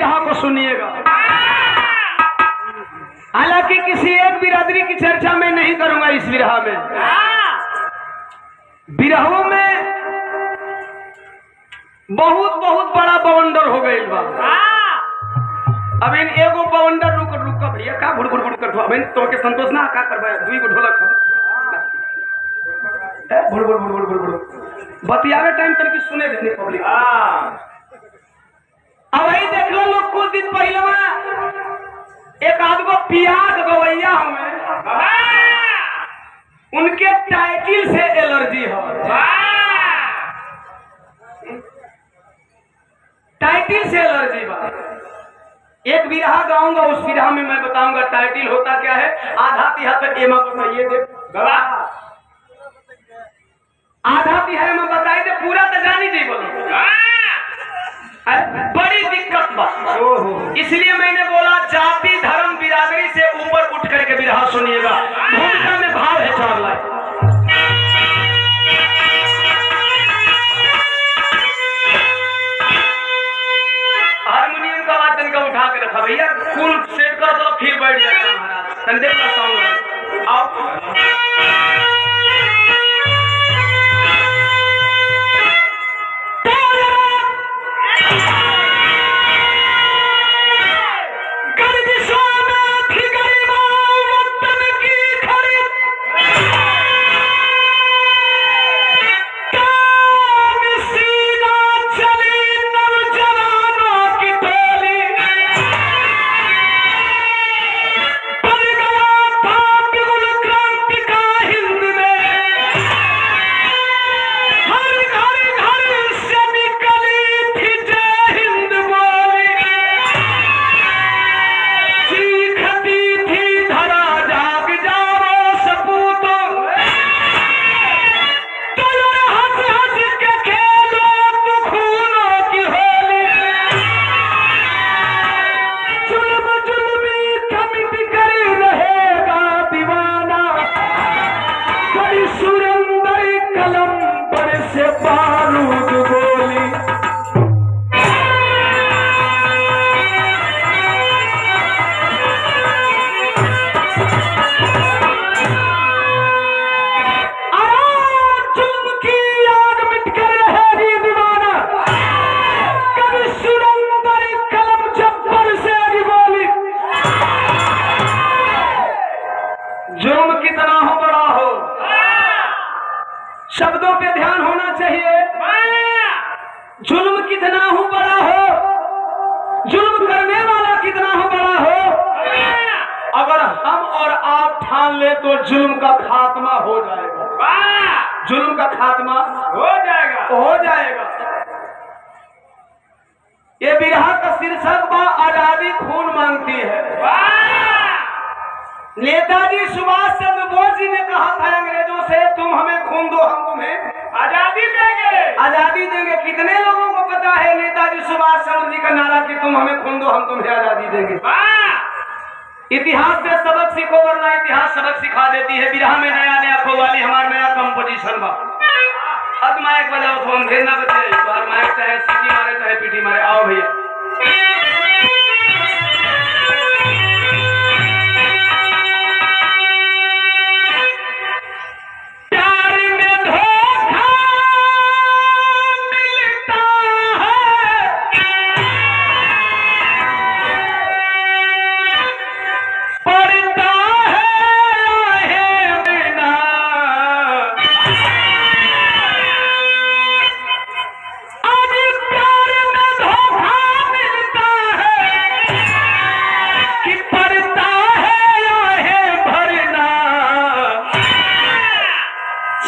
बिरहा को सुनिएगा। हालांकि किसी एक बिरादरी की चर्चा मैं नहीं करूंगा इस बिरहा में। बिरहों में बहुत बहुत बड़ा बवंडर हो गई बा। अब इन एगो बवंडर रुक भैया का घुड़ घुड़ घुड़ कर अब तो के संतोष ना का करबा दुई गो ढोलक घुड़ घुड़ घुड़ घुड़ घुड़ बतियावे टाइम तक सुने देने पब्लिक। अब वही देख लो लोग कुछ दिन पहले एक आदमी पियाज गवैया हुए उनके टाइटिल से एलर्जी हो। टाइटिल से एलर्जी बा। एक बिरहा गाऊंगा, उस बिरहा में मैं बताऊंगा टाइटिल होता क्या है। आधा तिहा तक एमा बताइए दे गवा, आधा तिहा में बताइए दे, पूरा तो जानी जी बोलो। बड़ी दिक्कत बा, इसलिए मैंने बोला जाति धर्म बिरादरी से ऊपर उठ करके बिरहा सुनिएगा। भूमिका में भाव है 4 लाइन। हारमोनियम का आवाज तनिका उठा के रखा भैया, फुल सेट कर दो फिर बैठ जाएगा महाराज। संदेश का साउंड आओ। शब्दों पे ध्यान होना चाहिए। जुल्म कितना हो बड़ा हो, जुल्म करने वाला कितना हो बड़ा हो, अगर हम और आप ठान ले तो जुल्म का खात्मा हो जाएगा। जुल्म का खात्मा हो जाएगा। ये बिरहा का शीर्षक बा आजादी खून मांगती है। नेताजी सुभाष चंद्र बोस जी ने कहा था अंग्रेजों से, तुम हमें खून दो हम तुम्हें आजादी देंगे। आजादी देंगे। कितने लोगों को पता है नेताजी सुभाष चंद्र जी का नारा कि तुम हमें खून दो हम तुम्हें आजादी देंगे। इतिहास से सबक सीखो वरना इतिहास सबक सिखा देती है। बिरहा में नया नया कव्वाली हमारा नया कंपोजिशन बा। अब माइक बजाओ, फोन फिर ना बचे तो माइक चाहे सीटी मारे चाहे पीटी मारे। आओ भैया।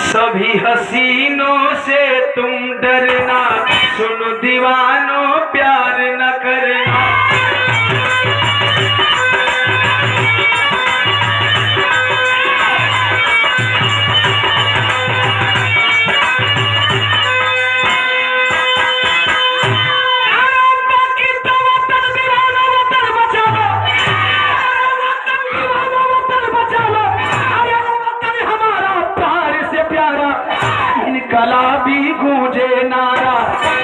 सभी हसीनों से तुम डरना, सुनो दीवानों प्यार न करना। कला भी गूंजे नारा,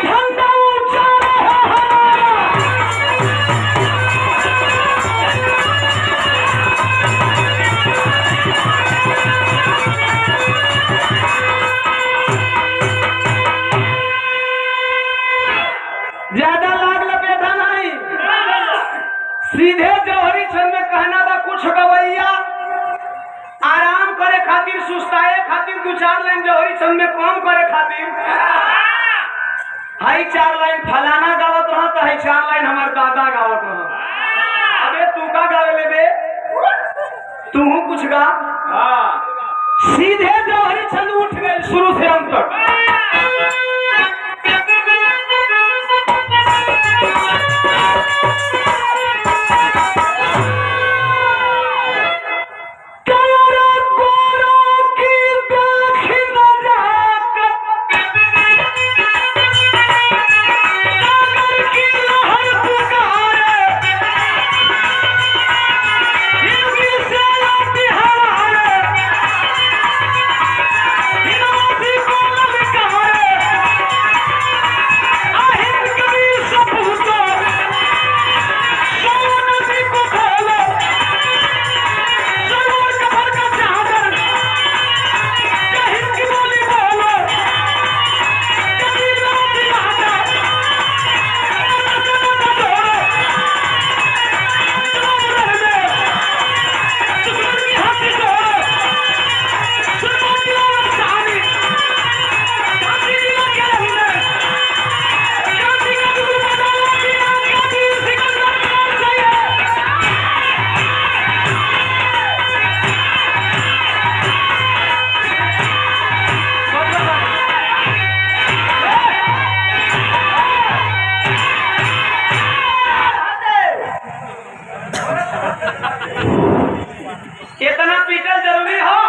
झंडा ऊंचा रहे हमारा। खातिर सुस्ताए खातिर 2-4 लाइन जौहरी छंद में काम करे खातिर हाई 4 लाइन फलाना गावत रहा तो हाई 4 लाइन हमार दादा गावत रहा। अबे तू का गावे ले बे, तू कुछ गा। सीधे जौहरी छंद उठ गए शुरू से अंत तक। इतना पीटल जरूरी हो?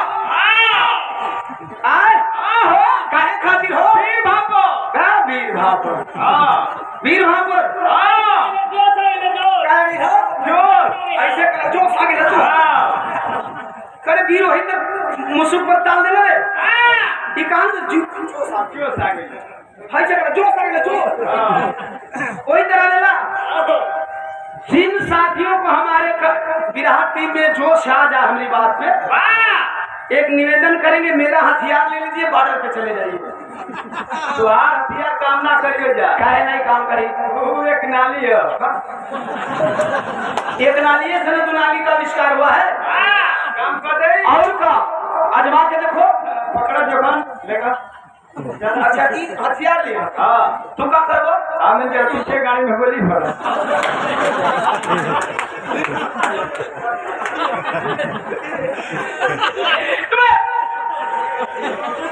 काहे खातिर हो? वीर भापर वीर भापर ऐसे जोश आगे करे वीर वही तक मुसुक पर डाल देले रे ई कान से जोश आगे हाय चक्कर जोश आगे जोश वही तरह लेला। जिन साथियों को हमारे विराट टीम में जोश आ जाए हमारी बात पे एक निवेदन करेंगे, मेरा हथियार ले लीजिए, बॉर्डर पे चले जाइए। तो हथियार काम ना करिए जा काहे नहीं काम करी, वो एक नाली है, एक नाली है से तो नाली का आविष्कार हुआ है, काम कर दे और का आजमा के देखो, पकड़ा जुबान लेगा। अच्छा की हथियार लिया तुम का करबो? हमने जो पीछे गाड़ी में गोली भरा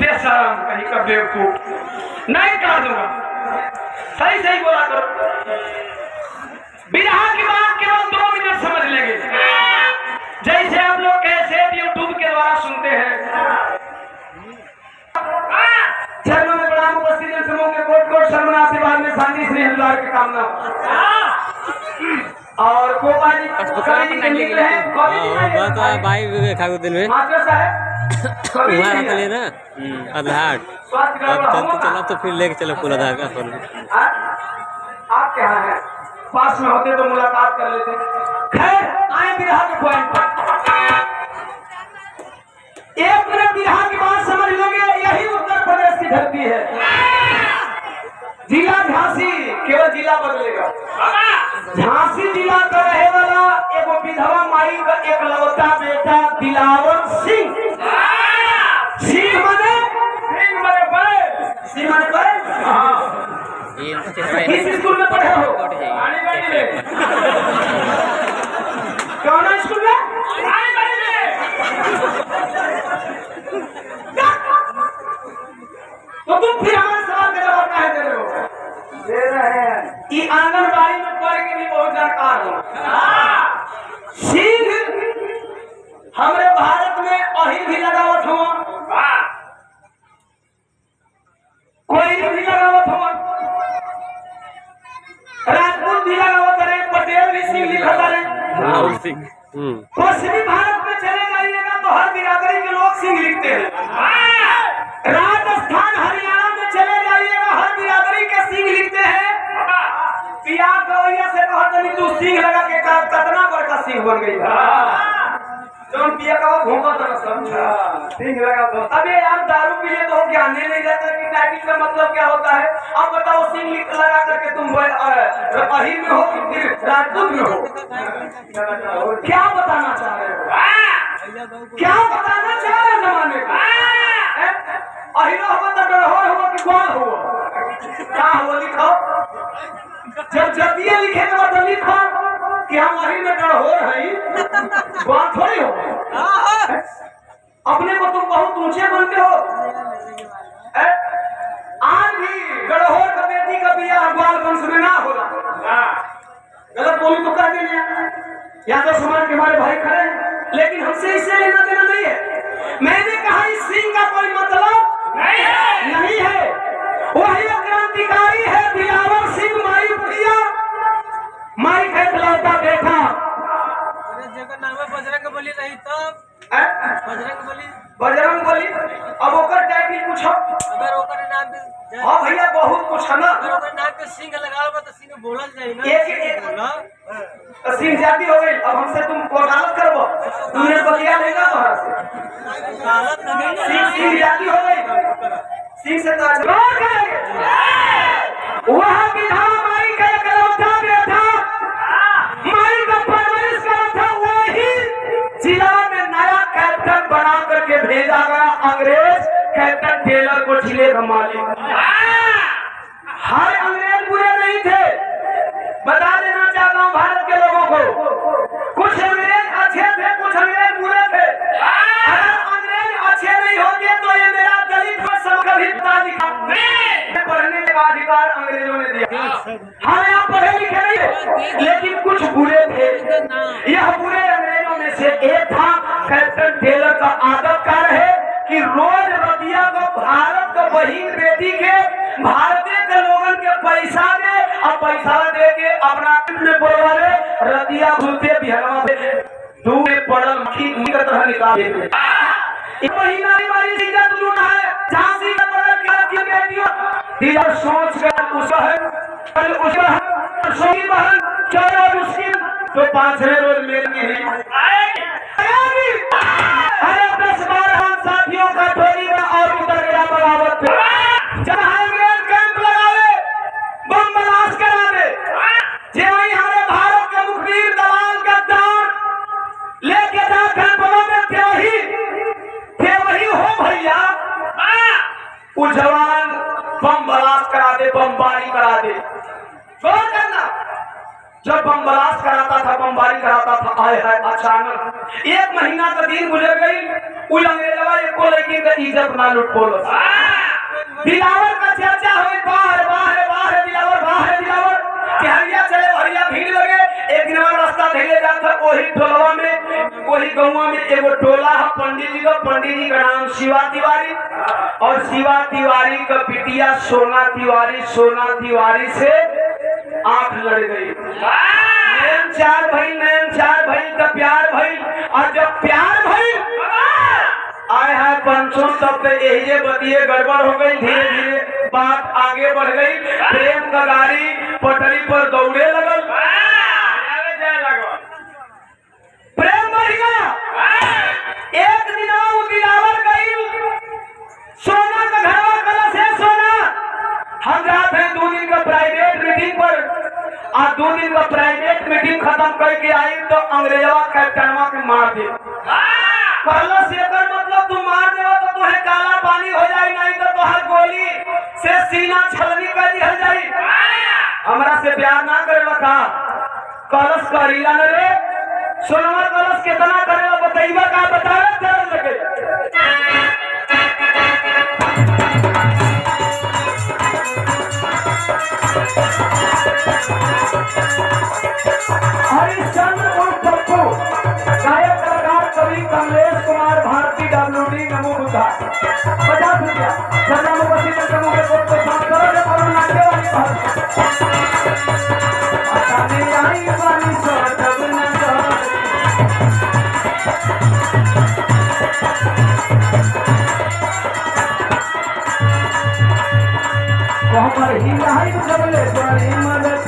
बेशरम कहीं का बेवकूफ नहीं कर दूंगा। सही सही बोला करो। बिरहा की बात केवल 2 मिनट समझ लेंगे। जैसे आप लोग कैसे यूट्यूब के द्वारा सुनते हैं। चरणों में प्रणाम उपस्थित समूह के कोट शर्मना आशीर्वाद में शांति स्नेह दुलार की कामना और कोपाली के निकले हैं भाई खागो दिन में मास्टर साहब वहाँ रख ले ना आधार अब चलते चला तो फिर लेके चलो पूरा आधार का। आप क्या है पास में होते तो मुलाकात कर लेते। खैर आए बिरहा के पॉइंट पर। एक मिनट बिरहा की बात समझ लेंगे। यही उत्तर प्रदेश की धरती है। जिला झांसी, केवल जिला बदलेगा। झांसी जिला का रहे वाला एगो विधवा माई का एकलौता बेटा दिलावर सिंह। सिंह माने सिंह माने बड़े। किस स्कूल में पढ़े हो? कौन स्कूल में? तो तुम फिर हमारे सवाल का जवाब काहे दे रहे हो? दे रहे हैं। ये आंगनबाड़ी में पढ़ के भी बहुत जानकार हो। सिंह हमारे भारत में अहिर भी लगावत हो, कोई भी लगावत हो, राजपूत भी लगावत रहे, पटेल भी सिंह लिखा रहे। पश्चिमी भारत में चले जाइएगा तो हर बिरादरी के लोग सिंह लिखते हैं। राजस्थान हरियाणा में चले जाइएगा हर बिरादरी के सिंह लिखते हैं। पिया गवैया से कहते तू सिंह लगा के कितना बड़का सिंह बन गई। जौन पिया का घूमा था सिंह लगा तो अबे यार दारू पिए तो ज्ञान नहीं रहता कि टाइटिल का मतलब क्या होता है। अब बताओ सिंह लगा करके तुम अहिर में हो कि फिर राजपूत में हो? क्या बताना चाह रहे हो? क्या बताना चाह रहे हो? जमाने का अहिरो हो तो डरहोर हो कि ग्वाल हो का हो लिखो जब जतिये लिखे के बाद लिखो कि हम वही में डरहोर हई ग्वाल थोड़ी हो अपने को तुम बहुत ऊंचे बनते हो आज भी डरहोर का बेटी का बियाह ग्वाल वंश में ना होला गलत बोली तो कर देने या तो समाज के हमारे भाई खड़े हैं लेकिन हमसे इससे लेना देना नहीं है। मैंने कहा इस सिंह का कोई मतलब नहीं है वही क्रांतिकारी है दिलावर सिंह माई बुढ़िया माई का खिलौता बेटा बजरंग बली नहीं तब बजरंग बली अब ओकर टाइटल पूछो अगर ओकर नाम पे हां भैया बहुत कुछ है ना अगर ओकर नाम पे सिंह लगावल तो सिंह बोलल जाई ना एक सिंह जाति हो गई अब हमसे तुम वकालत करबो तुमने बलिया लेगा वहां से वकालत नहीं सिंह जाति हो गई सिंह से तो आज करेंगे वहां विधान माई का इकलौता बेटा माई का परवरिश करा था वही जिला में नया कैप्टन बना करके भेजा गया अंग्रेज कैप्टन टेलर को जिले का मालिक हर अंग्रेज बुरे नहीं थे बता देना चाहता हूँ भारत के लोगों को कुछ अंग्रेज अच्छे थे कुछ अंग्रेज बुरे थे अगर अंग्रेज अच्छे नहीं होते तो ये मेरा दलित पर सब कभी पढ़ने का अधिकार अंग्रेजों ने दिया हाँ यहाँ पढ़े लिखे नहीं थे लेकिन कुछ बुरे थे यह बुरे अंग्रेजों में से एक था कैप्टन टेलर का आदत कार्य है कि रोज रतिया को भारत को बहन बेटी के भारतीय के लोगों के पैसा दे और पैसा दे के अपना में बोलवा दे रतिया भूलते बिहरवा दे धूप में पड़ल मक्खी की तरह निकाल दे एक महीना हमारी इज्जत लूटा है झांसी का पड़ल क्या की बेटियों दिया सोच कर उसका सोई बहन चलो मुश्किल तो 5वें रोज मिलेंगे अरे 10-12 साथियों का टोली में और उतर गया बगावत पे जब अंग्रेज कैंप लगावे बम ब्लास्ट करा दे जे वही हमारे भारत के मुखबिर दलाल गद्दार लेके जा कैंपों में थे वही हो भैया वो जवान बम ब्लास्ट करा दे बमबारी करा दे जोर करना जब बम ब्लास्ट कराता था बमबारी कराता था आए है अचानक 1 महीना का दिन गुजर गई उस अंग्रेजवा एको लड़की का इज्जत ना लुट बोलो दिलावर का चर्चा हुई बाहर बाहर बाहर दिलावर कि हरिया चले हरिया भीड़ लगे एक दिन और रास्ता धीरे जाता वही टोलवा में वही गांव में एगो टोला है पंडित जी का नाम शिवा तिवारी और शिवा तिवारी का बिटिया सोना तिवारी से आंख लड़ गई नैन चार भाई का प्यार भाई और जब प्यार भाई आए हैं पंचों तब यही बतिये गड़बड़ हो गई धीरे धीरे बात आगे बढ़ गई प्रेम का गाड़ी पटरी पर दौड़े लगल प्रेम बढ़ गया एक दिन दिलावर गई सोना का घरवा कलश है सोना हम जाते हैं 2 दिन का प्राइवेट मीटिंग पर और 2 दिन का प्राइवेट मीटिंग खत्म करके आई तो अंग्रेजवा कैप्टनवा के मार दे कलश एकर मतलब तुम मार देवा तो तुम्हें काला पानी हो जाए नहीं तो तुम्हार गोली से सीना छलनी कर दिया जाए हमरा से प्यार ना करेला का कलश करीला न रे सोनवा कलश कितना करेला बताइबा का बतावे चल लगे हरिश्चंद्र उर्फ पप्पू गायक कलाकार कवि कमलेश कुमार भारती WD नमो बुद्धा 50 रुपया सजा मुपति के समूह के कोट को शाम करो और नाचे वाली आसानी आई वाली सब न वहाँ पर ही नहीं सबले बड़ी मदद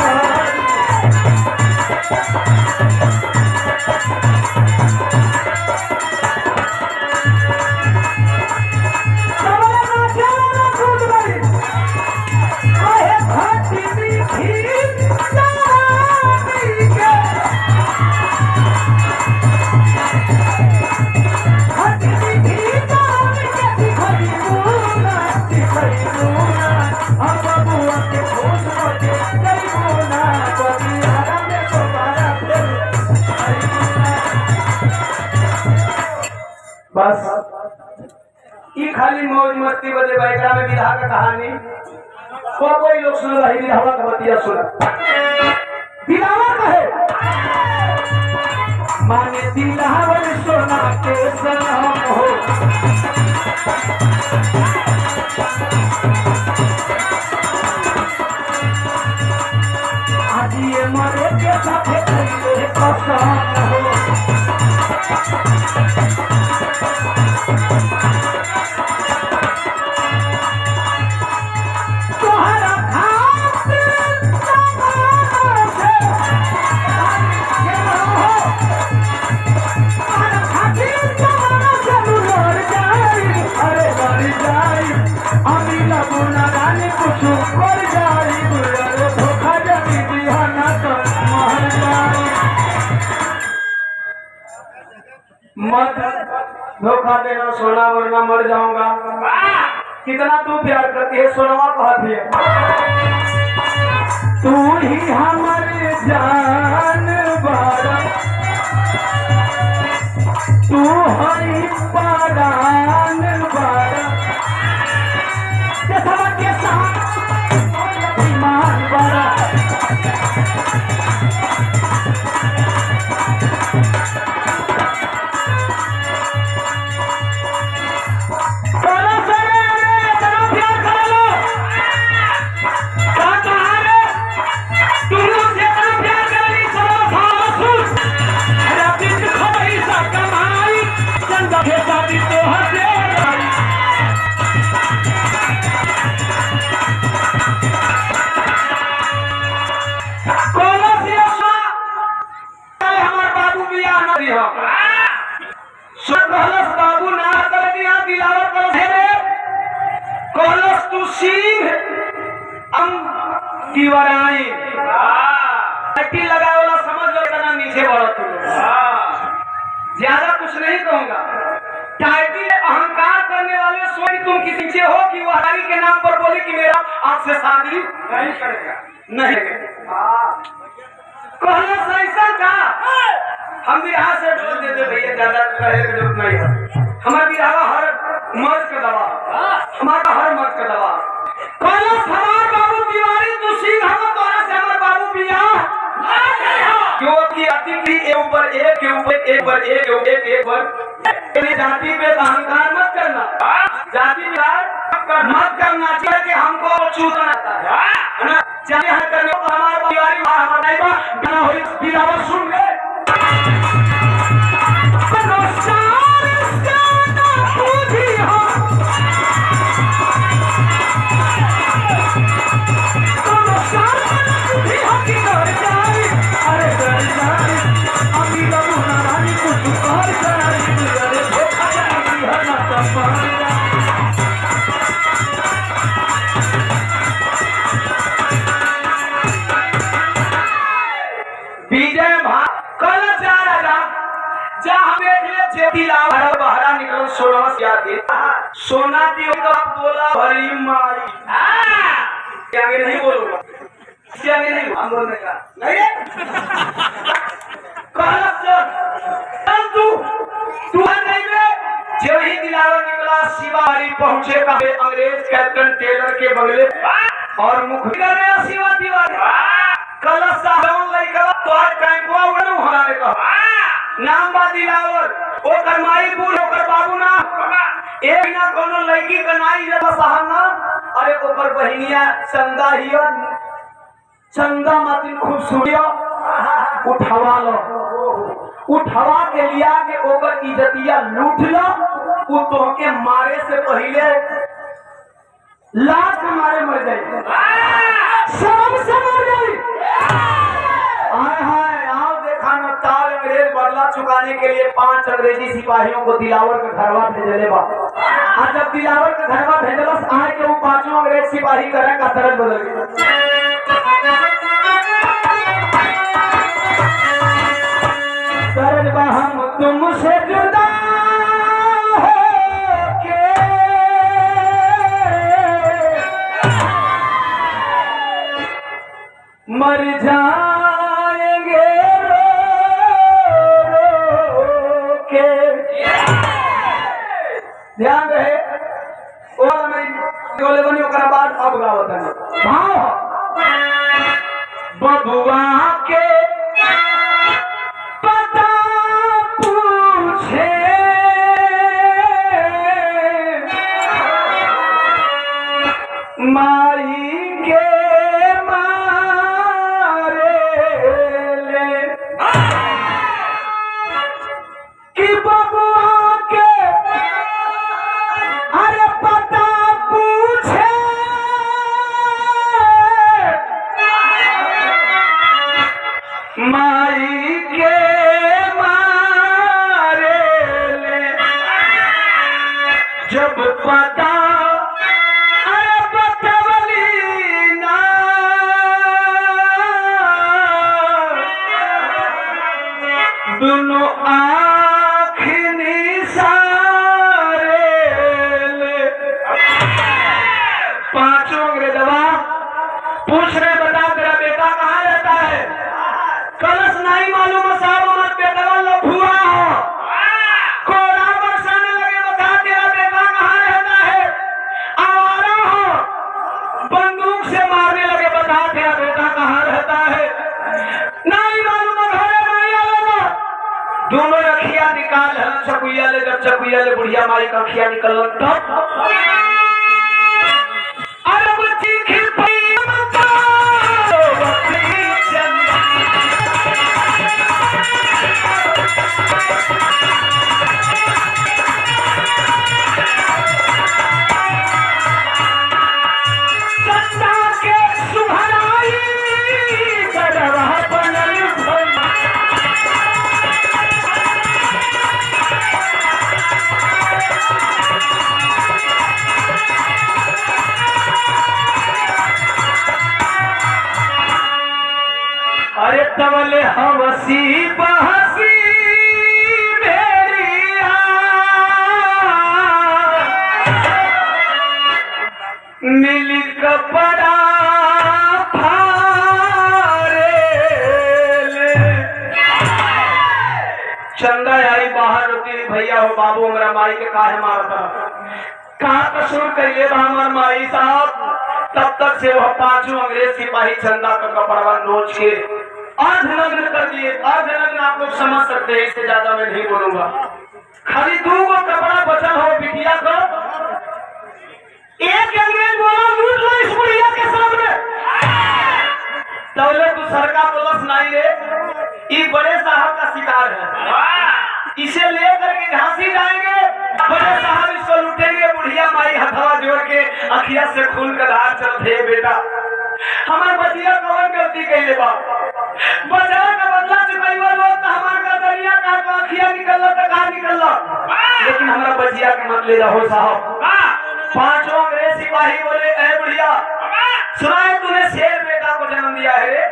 Happy ई खाली मौज मस्ती बजे बैठा में विधा का कहानी कोई लोग सुन रही विधावा का बतिया सुना दिलावा कहे माने दिलावर सोना के सलाम हो आज ये मरे के साथे कइले कसम हो तोहरा खातिर जमाना से ये हो तोहरा खातिर जमाना से लड़ जाई अरे लड़ जाई अभी लगुना रानी कुछ कर जाई अरे धोखा जमी दीवाना तो मर जाई मत धोखा देना सोना वरना मर जाऊंगा कितना तू प्यार करती है सोनवा कहती है तू ही हमारे जान बारा तू हरी परान बारा जैसा के साथ ईमान बारा बाबू ना कर दिया दिलावर कलश तू सिंह हम दीवाराई लगाए वाला समझ लो इतना नीचे बढ़ो तू ज्यादा कुछ नहीं कहूंगा टाइटी अहंकार करने वाले सोई तुम किसी से हो कि वो हरी के नाम पर बोले कि मेरा आपसे शादी नहीं करेगा नहीं कलश ऐसा का हम भी यहाँ से डोल दे दे भैया ज्यादा कहे की जरूरत नहीं है हमारा बिहावा हर मर्द का दवा हमारा हर मर्द का दवा कलश हमार बाबू तिवारी तू सिंह हम तोरा से हमार बाबू बिया क्योंकि अतिथि एक ऊपर एक के ऊपर एक पर एक पर जाति पे अहंकार मत करना जाति पे मत करना चाहिए हमको चूतना है ना चाहे हर करने को हमारा तिवारी हमारा बिना हुई बिलावर सुन ले सोना दी बोला भरी माई आगे नहीं बोलूंगा आगे नहीं हम बोलने का नहीं तू नहीं जो ही दिलावर निकला शिवारी पहुंचे कहे अंग्रेज कैप्टन टेलर के बंगले और मुखबिर शिवा तिवारी कलश साहब लइका तो आज कैंपवा उड़न हमारे कहा नाम बा दिलावर ओ करमाई बुल ओकर बाबू ना एक ना कोनो लड़की का नाई जब सहाना अरे ओकर बहनिया चंदा हियो चंदा मातिन खूबसूरत उठवा के लिया के ओकर इज्जतिया लूट लो उ तो के मारे से पहले लाश के मारे मर जाए शर्म से मर जाए हाय हाय आओ देखा न ताल अंग्रेज बदला चुकाने के लिए 5 अंग्रेजी सिपाहियों को दिलावर के घरवा भेजले बा आज जब दिलावर के घरवा भेजलस आए के वो 5 अंग्रेज सिपाही करे का तरफ बदल गया दर्द हम तुमसे जुदा मर जाएंगे रो के ध्यान रहे ओ मैं बोले बनी ओकरा बाद अब गावत है भाव बबुआ के पता पूछे माई के मारे ले कि बबुआ के अरे पता पूछे माई के मारे ले जब पता अरे बतवली ना दोनों आँखनी सारे ले पांचों अंग्रेजवा पूछ रहे बता तेरा बेटा कहाँ रहता है कलश नहीं मालूम साहब हमारे बेटा लफुआ हो कोड़ा बरसाने लगे बता तेरा बेटा कहाँ रहता है आवारा हो बंदूक से मारने लगे बता तेरा बेटा कहाँ रहता है नहीं मालूम घरे नहीं आवेगा दोनों अखियां निकाल हल चकुइया ले जब चकुइया ले बुढ़िया माई का अखियां निकल तब अरे बच्ची खिलपी मता बकरी चंदा चंदा के सुभराई करवा बनल भला अरे तवले हवसी बहसी मेरी मिली कपड़ा फारे ले चंदा आई बाहर रुकी भैया हो बाबू हमारा माई के काहे मारता कहाँ कसूर करिए हमार माई साहब तब तक से वह पांचों अंग्रेज सिपाही चंदा का कपड़ा नोच के अर्धनग्न कर दिए अर्धनग्न आप लोग समझ सकते हैं इससे ज्यादा मैं नहीं बोलूंगा खाली दो को कपड़ा बचा हो बिटिया को एक अंग्रेज बोला लूट लो इस बुढ़िया के सामने तौले तू सरकार बोलस नहीं रे ये बड़े साहब का शिकार है इसे लेकर के झांसी जाएंगे बड़े साहब इसको लूटेंगे बुढ़िया माई हथवा जोड़ के अखिया से खून का धार चलते बेटा हमारे बचिया कौन गलती कैले बा बचा का बदला चुकाईवा लोग तो हमारा दरिया का तो अखिया निकलला तो कहाँ निकलला लेकिन हमारा बचिया के मत ले जाओ साहब पांचों अंग्रेज सिपाही बोले ए बुढ़िया सुना है तूने शेर बेटा को जन्म दिया है रे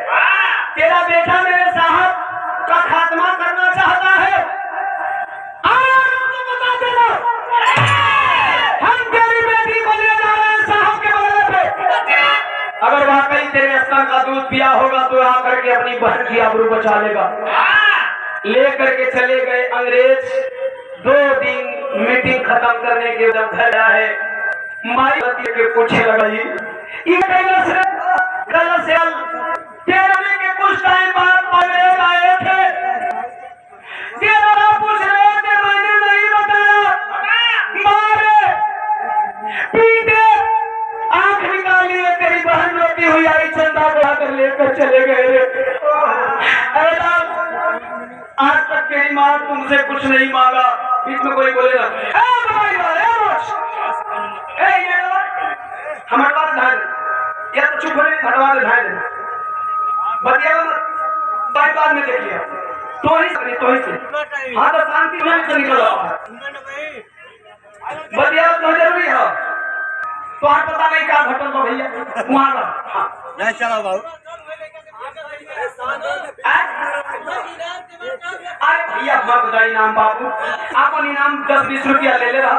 तेरा बेटा मेरे साहब का खात्मा करना चाहता है तो बता देना हम तेरी बेटी को ले जा रहे हैं साहब के बगल पे अगर वाकई तेरे स्तन का दूध पिया होगा तो आ करके अपनी बहन की आबरू बचा लेगा लेकर के चले गए अंग्रेज 2 दिन मीटिंग खत्म करने के जब घर आए माई के पूछे लगाई के कुछ टाइम बाद अंग्रेज आए थे पूछ रहे थे मैंने नहीं बताया मारे पीटे आंख निकाली तेरी बहन रोती हुई आई चंदा बढ़ा कर लेकर चले गए आज तक तेरी माँ तुमसे कुछ नहीं मांगा इसमें कोई बोलेगा हमारे पास ढाई या तो चुप होने हटवा दे ढाई बतिया बाद में देख लिया तो ही से हाँ तो शांति से निकल बतिया तो जरूरी है तो आप पता नहीं क्या घटन तो भैया वहां नहीं चलो बाबू अरे भैया मत बताइए नाम बाबू आप इनाम 10-20 रुपया ले ले रहा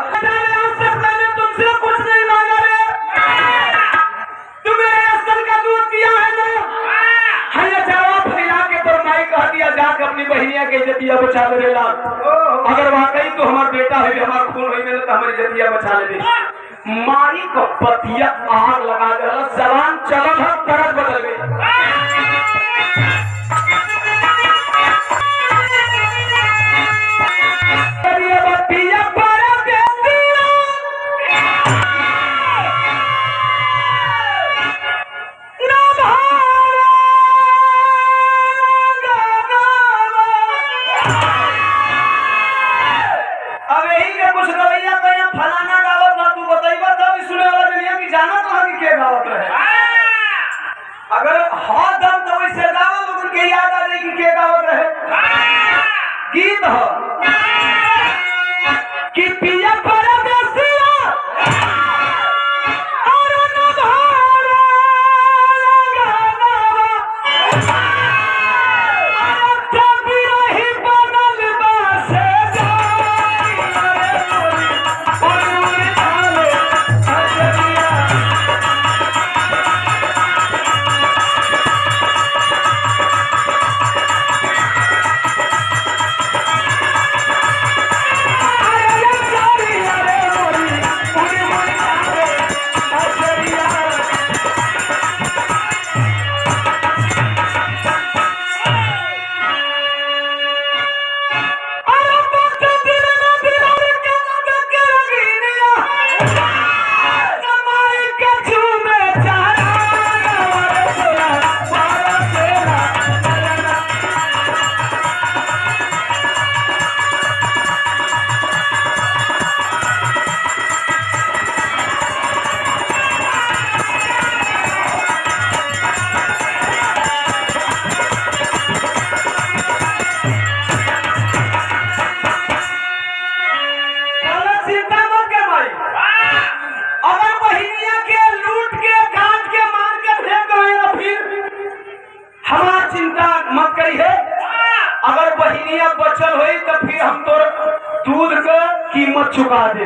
तुमसे कुछ नहीं मांगा रे तुम्हें स्तन का दूध दिया है ना जवाब फैला के तो माई कह दिया जाकर अपनी बहनिया के जतिया बचा ले ला अगर वाकई तो हमारा बेटा है हमारा खून हुई तो हमारी जतिया बचा ले माई को पतिया आग लगा दे जवान चलत है तरफ बदल गई। अगर हाथ दम तो वैसे गावा लोगन के याद आ जाए कि के गावत रहे गीत हो कि पिया पर बेसिया और न भारा लगावा और तब रही बदल बासे बचल हुई तो फिर हम तो दूध का कीमत चुका दे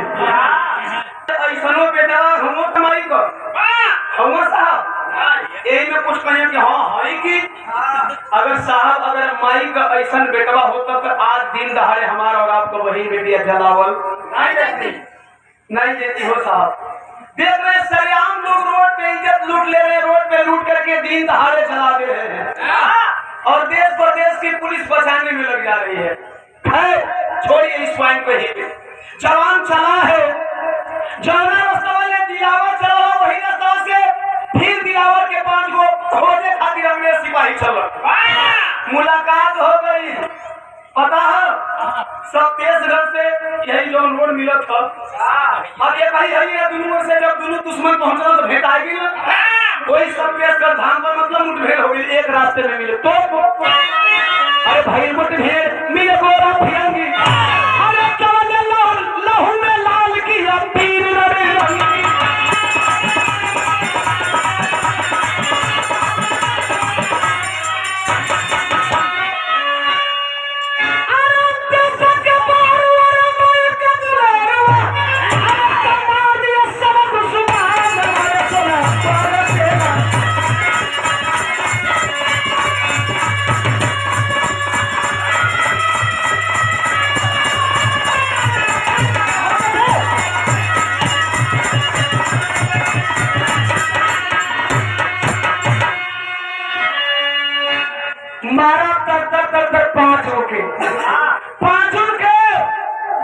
ऐसनो बेटा हम कमाई को हम साहब यही में कुछ कहें कि हाँ है कि अगर साहब अगर माई का ऐसा बेटवा होता तो आज दिन दहाड़े हमारा और आपको वही बेटिया जलावल नहीं देती हो साहब। देख रहे सरेआम लोग रोड पे इज्जत लूट ले रहे, रोड पे लूट करके दिन दहाड़े चला दे रहे हैं और देश प्रदेश की पुलिस बचाने में लग जा रही है। छोड़िए इस पॉइंट पे ही जवान चला है जवाना रास्ता ने दिलावर चला वही रास्ता से फिर दिलावर के 5 को खोजे खातिर हमने सिपाही चलो मुलाकात हो गई। पता है सब तेजगढ़ से यही लोन रोड मिला था। अब ये भाई है दोनों से जब दोनों दुश्मन पहुंचा तो भेंट आएगी ना वही सब तेजगढ़ धाम पर मतलब मुठभेड़ हो गई एक रास्ते में मिले तो अरे भाई मुठभेड़ मिले गोरा फिरंगी अरे चल लहू में लाल की पीर लड़े मारा तर 5 होके 5 के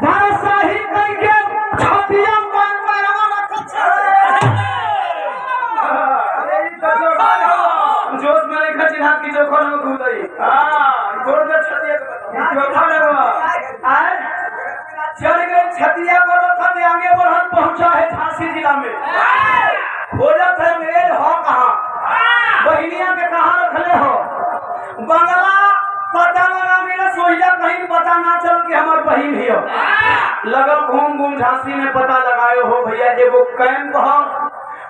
भरोसा ही करके छतिया मन मारवा जोश में लिखा चिन्ह की जो खोल में घुदई जोर में छतिया के बता चल गए छतिया पर रखा दे आगे बढ़न पहुंचा है झांसी जिला में खोजत है मेरे हो कहां बहिनिया के कहां रखले हो बंगला पता लगा मेरा सोहिया कहीं पता ना चल कि हमार बहन ही हो लगल घूम झांसी में पता लगाए हो भैया एगो कैंप हो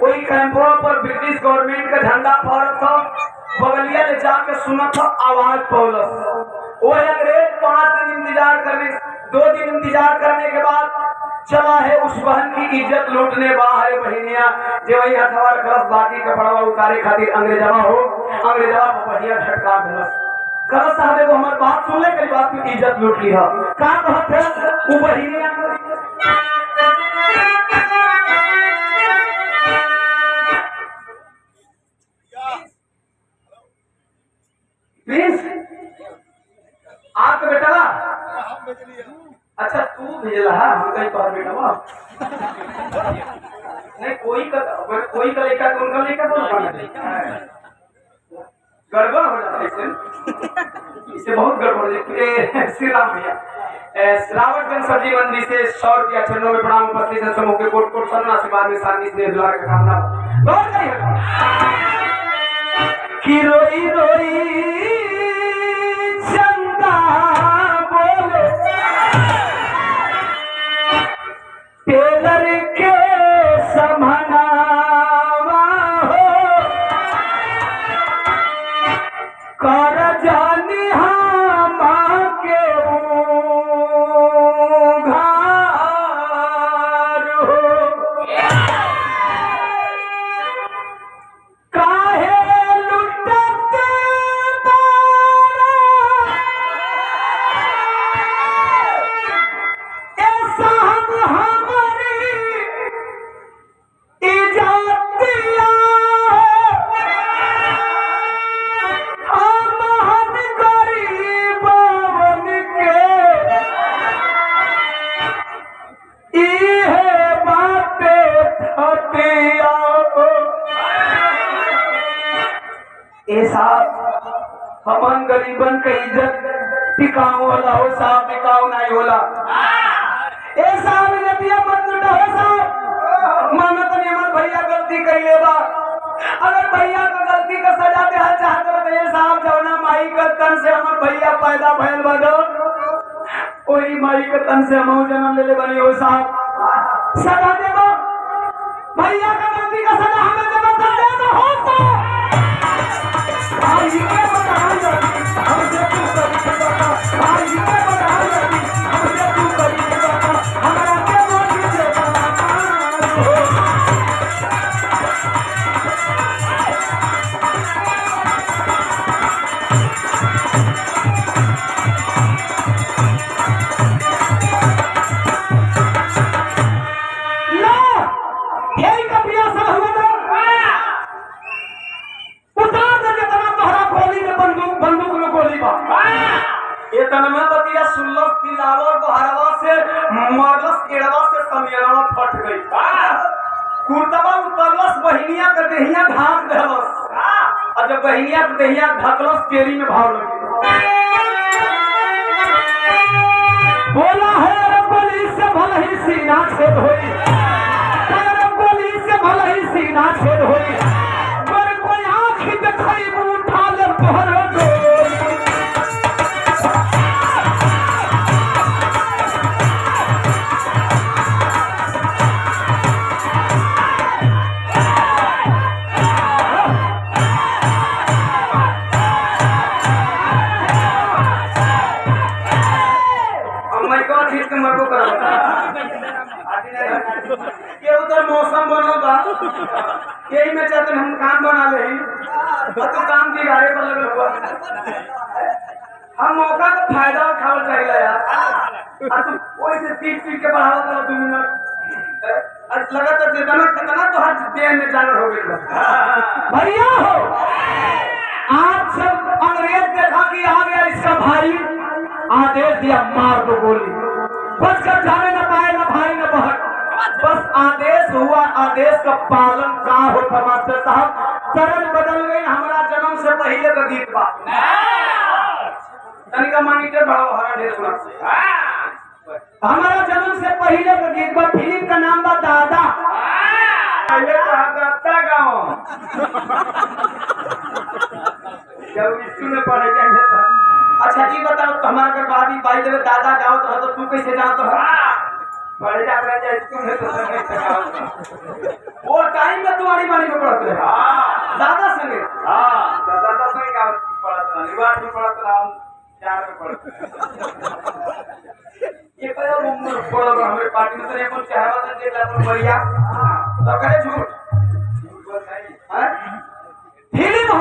वही कैंपों पर ब्रिटिश गवर्नमेंट का झंडा फहरत था बगलिया ले जाके सुनत था आवाज पहुंच वो अंग्रेज 5 दिन इंतजार करने 2 दिन इंतजार करने के बाद चला है उस बहन की इज्जत लूटने बाहर बहनिया जो वही हथवा रखलस बाकी कपड़ा उतारे खातिर अंग्रेजवा बढ़िया झटका दिलस कल साहब एगो हमार बात सुन ले कई बात की इज्जत लूट ली है का कहत है वो बहनिया हम कहीं पर बेटा वाह नहीं कोई का लेकर कौन का लेकर कौन गड़बड़ हो जाता है इससे बहुत गड़बड़ हो जाती है। श्री राम भैया श्रावणगंज सब्जी मंडी से 100 रुपया चरणों में प्रणाम उपस्थित समूह के कोट कोट सन्ना आशीर्वाद में शांति स्नेह दुलार का कामना कि रोई रोई चंदा बोले टेलर के समनावा हो कर जानी हम के उघार हो काहे लुटते बारा ऐसा हमारी इजातिया हम गरीबन के इहे बाते हटिया ऐसा हमन गरीबन के इज्जत टिकाऊ होला हो साहब टिकाऊ नहीं होला ऐसा इज्जतिया मत लूटा हो साहब मानत नहीं हमर भैया गलती कइले बा अगर भैया का गलती का सजा दे चाहत रहे ये साहब जवना माई का तन से हमर भैया पैदा भइल बा ओही माई के तन से हम जन्म लेले बनी हो साहब सजा देबो भैया का गलती का सजा हमें देबो कर देबो हो तो भाई के बताओ हमसे तू करी बात भाई के बताओ हमसे तू करी बात हमरा के मोट से सुल्लस तिलावर बहरवा से मरलस एड़वा से समियनवा फट गई कुर्तवा उतरलस बहिनिया के देहिया ढाक देलस और जब बहिनिया के देहिया ढकलस केरी में भाव लगे बोला है रंगोली से भले ही सीना छेद होई रंगोली से भले ही सीना छेद होई पर कोई आँख दिखाई उठा ले तोहर मौसम बनल बा यही में चाहते हम काम बना ले तो काम की गाड़ी पर लगे हुआ हम मौका का फायदा उठावल चाहिए यार तू कोई से पीट के बढ़ावा कर 2 मिनट लगा तो कितना तो हर देह में जानवर हो गई भैया हो आज सब अंग्रेज देखा कि आ गया इसका भाई आदेश दिया मार दो गोली बच कर जाने न पाए न भाई न बहन बस आदेश हुआ आदेश का पालन का होता मास्टर साहब तरल बदल गई हमारा जन्म से पहले का गीत बा तनिका मॉनिटर बढ़ाओ हरा ढेर सुना हमारा जन्म से पहले का गीत बा फिल्म का नाम बा दादा पहले दादा गाँव जब स्कूल में पढ़े जाएंगे अच्छा जी बताओ तो हमारा अगर बाबी भाई जब दादा गाँव तो तू कैसे जानता है बड़े जा रहे हैं स्कूल में तो वो टाइम में तुम्हारी बारी में पढ़ते हैं दादा संगे दादा संगे का पढ़ता निवास में पढ़ता हम 4 में पढ़ते ये पहले उम्र पढ़ा हमारे पार्टी में तो ये कुछ चाहवा था देख ला पर बढ़िया तो करे झूठ बोल नहीं हैं फिल्म हो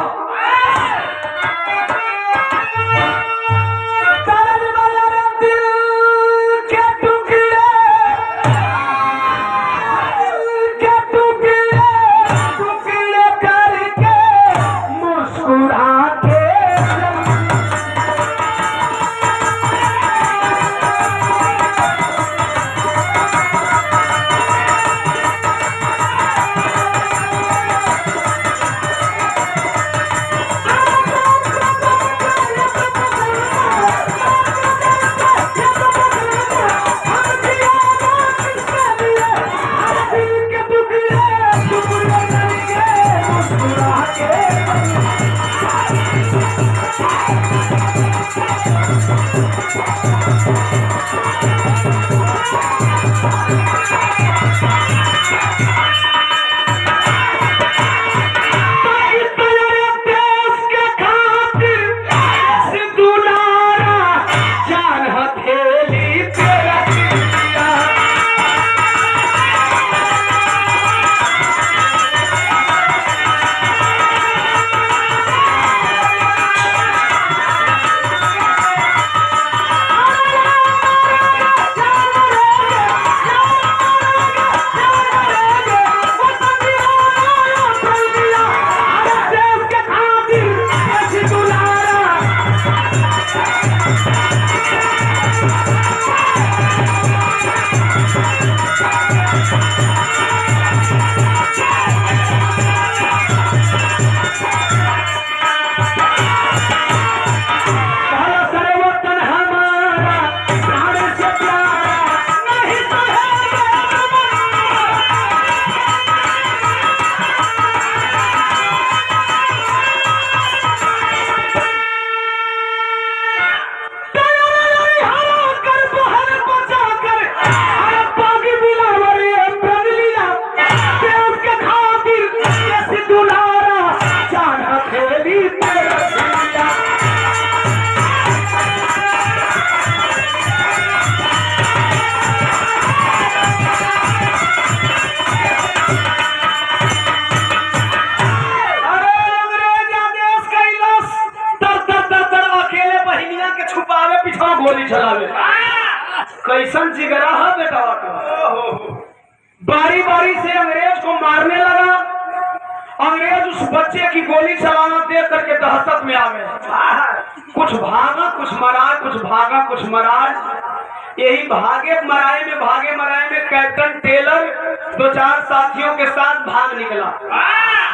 गोली चलावे कैसन जिगरा है बेटा। बारी बारी से अंग्रेज को मारने लगा। अंग्रेज उस बच्चे की गोली चलाना देख करके दहशत में आ गए। कुछ भागा कुछ मरा, कुछ भागा कुछ मरा। यही भागे मराए में कैप्टन टेलर दो चार साथियों के साथ भाग निकला।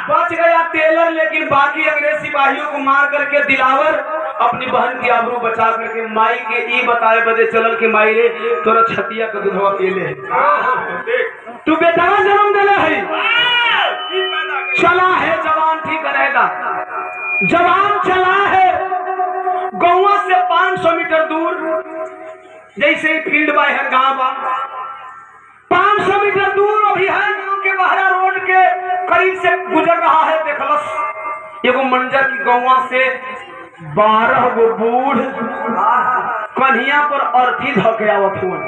बच गया टेलर, लेकिन बाकी अंग्रेज सिपाहियों को मार करके दिलावर अपनी बहन की आबरू बचा करके माई के ई बताए बदे चलल के माई रे तोरा छतिया का दूधवा पीले तू बेटा जन्म दिले है, चला है जवान ठीक रहेगा। जवान चला है गौवा से 500 मीटर दूर, जैसे ही फील्ड बाय है गाँव 500 मीटर दूर अभी है गाँव के बहरा रोड के करीब से गुजर रहा है। देखलस एगो मंजर की गौवा से 12 गो बूढ़ कन्हिया पर अर्थी धके आवत हुए।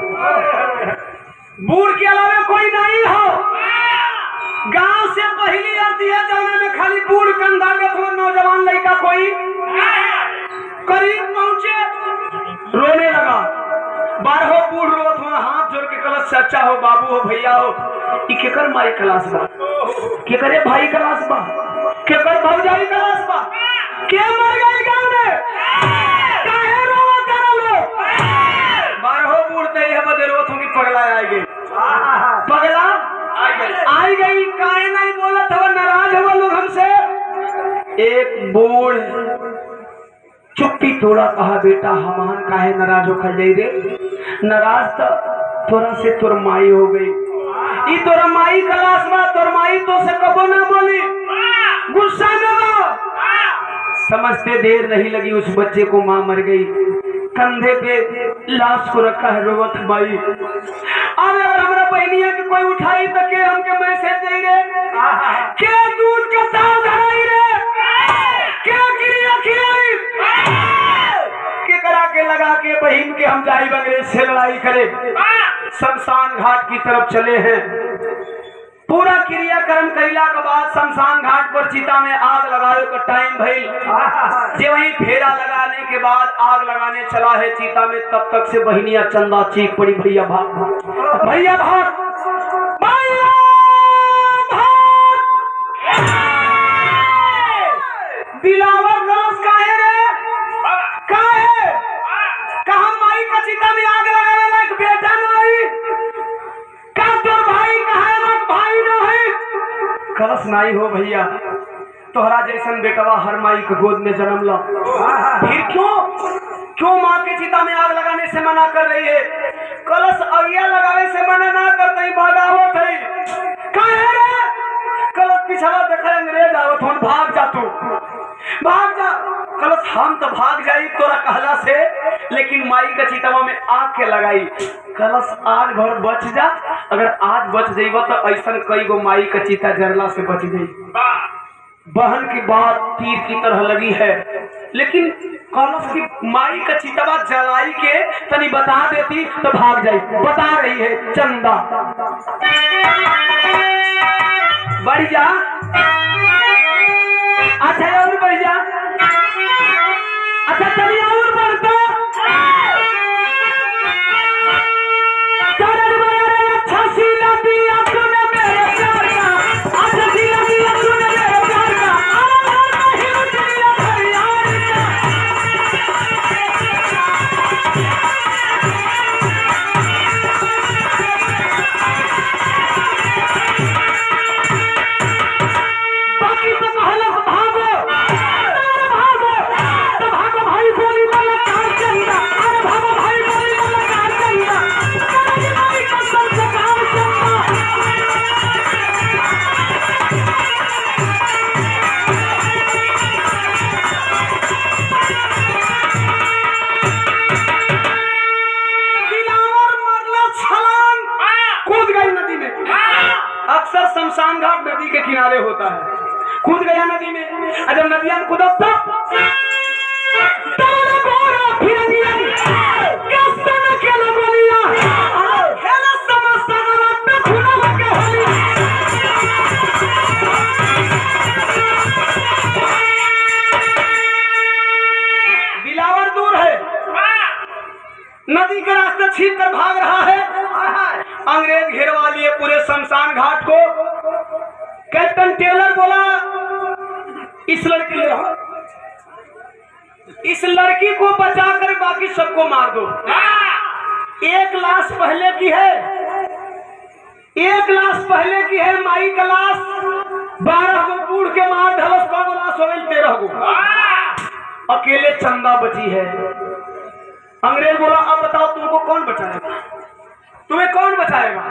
बूढ़ के अलावा कोई नहीं हो। गांव से पहली अर्थी है जाने में खाली बूढ़ कंधा के थोड़ा नौजवान लड़का कोई करीब पहुंचे, रोने लगा। 12 बूढ़ रोत हुआ, हाथ जोड़ के कलश सच्चा हो बाबू हो भैया हो केकर माई क्लास बा, केकरे भाई क्लास बा, केकर भौजाई क्लास बा, के मर गए गांव में काहे रोवा करलो। 12 बूढ़ तई है बदे रोत होंगी पगला आएगी, पगला आई गई काहे नहीं बोलत हवा, नाराज हवा लोग हमसे। एक बूढ़ चुप्पी तोड़ा कहा बेटा हमान काहे नाराज हो खल जाई रे, नाराज तो तोरा से तोर माई हो गई। ई तोरा माई क्लास बा, तोर माई तो से कबो ना बोली, गुस्सा में बा। समझते देर नहीं लगी, उस बच्चे को मां मर गई। कंधे पे लाश को रखा है रोवत माई। अब अगर हमारा बहनिया के कोई उठाई तो के हमके मैसेज दे रे, के दूध का दाव धराई रे, के गिरिया खिलाई, के करा के लगा के बहन के हम जाई अंग्रेज से लड़ाई करे। शमशान घाट की तरफ चले हैं। पूरा क्रियाक्रम कैला के बाद शमशान घाट पर चिता में आग लगाने का टाइम भइल। जे वही फेरा लगाने के बाद आग लगाने चला है चिता में, तब तक से बहनिया चंदा चीख पड़ी भैया भाग भाग, भैया भाग, भैया भाग। दिलावर गलस काहे रे, काहे कहा माई का चिता में आग लगाने लायक बेटा नहीं का, तोर भाई कहा लायक भाई नहीं। कलश नहीं हो भैया, तोहरा जैसन बेटवा हर माई के गोद में जन्म लो। फिर क्यों माँ के चिता में आग लगाने से मना कर रही है। कलश अगिया लगाने से मना ना करते ही भागावत है। काहे रे कलश पिछवा देखा अंग्रेज आवत होन, भाग जा तू। तू, भाग जा। कलश हम तो भाग जाई तोरा कहला से, लेकिन माई का चितवा में आग के लगाई। कलश आज भर बच जा, अगर आज बच जाइबा तो ऐसा कई गो माई का चिता जरला से बच गई। बहन की बात तीर की तरह लगी है, लेकिन कलश की माई का चितवा जलाई के तनी बता देती तो भाग जाई। बता रही है चंदा, बढ़ जा, अच्छा और बढ़ जा, अच्छा चलिए और बढ़ता, अच्छा सीला दिया तूने मेरे प्यार का, अच्छा सीला दिया तूने मेरे प्यार का, बाकी तो कहला भागो, भागो, तो भागो भाई गोली वाला कार चंदा, अरे भागो भाई गोली वाला कार चंदा, भाई कसम से कार चंदा। दिलावर मरला छलांग कूद गई नदी में। अक्सर शमशान घाट नदी के किनारे होता है, कूद गया नदी में। जब नदिया में कूदा दिलावर दूर है, नदी के रास्ते छीन कर भाग रहा है। अंग्रेज घेरवा लिए पूरे शमशान घाट को। कैप्टन टेलर बोला इस लड़की ले आओ, इस लड़की को बचाकर बाकी सबको मार दो। एक लाश पहले की है, एक लाश पहले की है, माई का लाश 12 को बूढ़ के मार ढलस का लाश हो गई 13 को, अकेले चंदा बची है। अंग्रेज बोला अब बताओ तुमको कौन बचाएगा, तुम्हें कौन बचाएगा?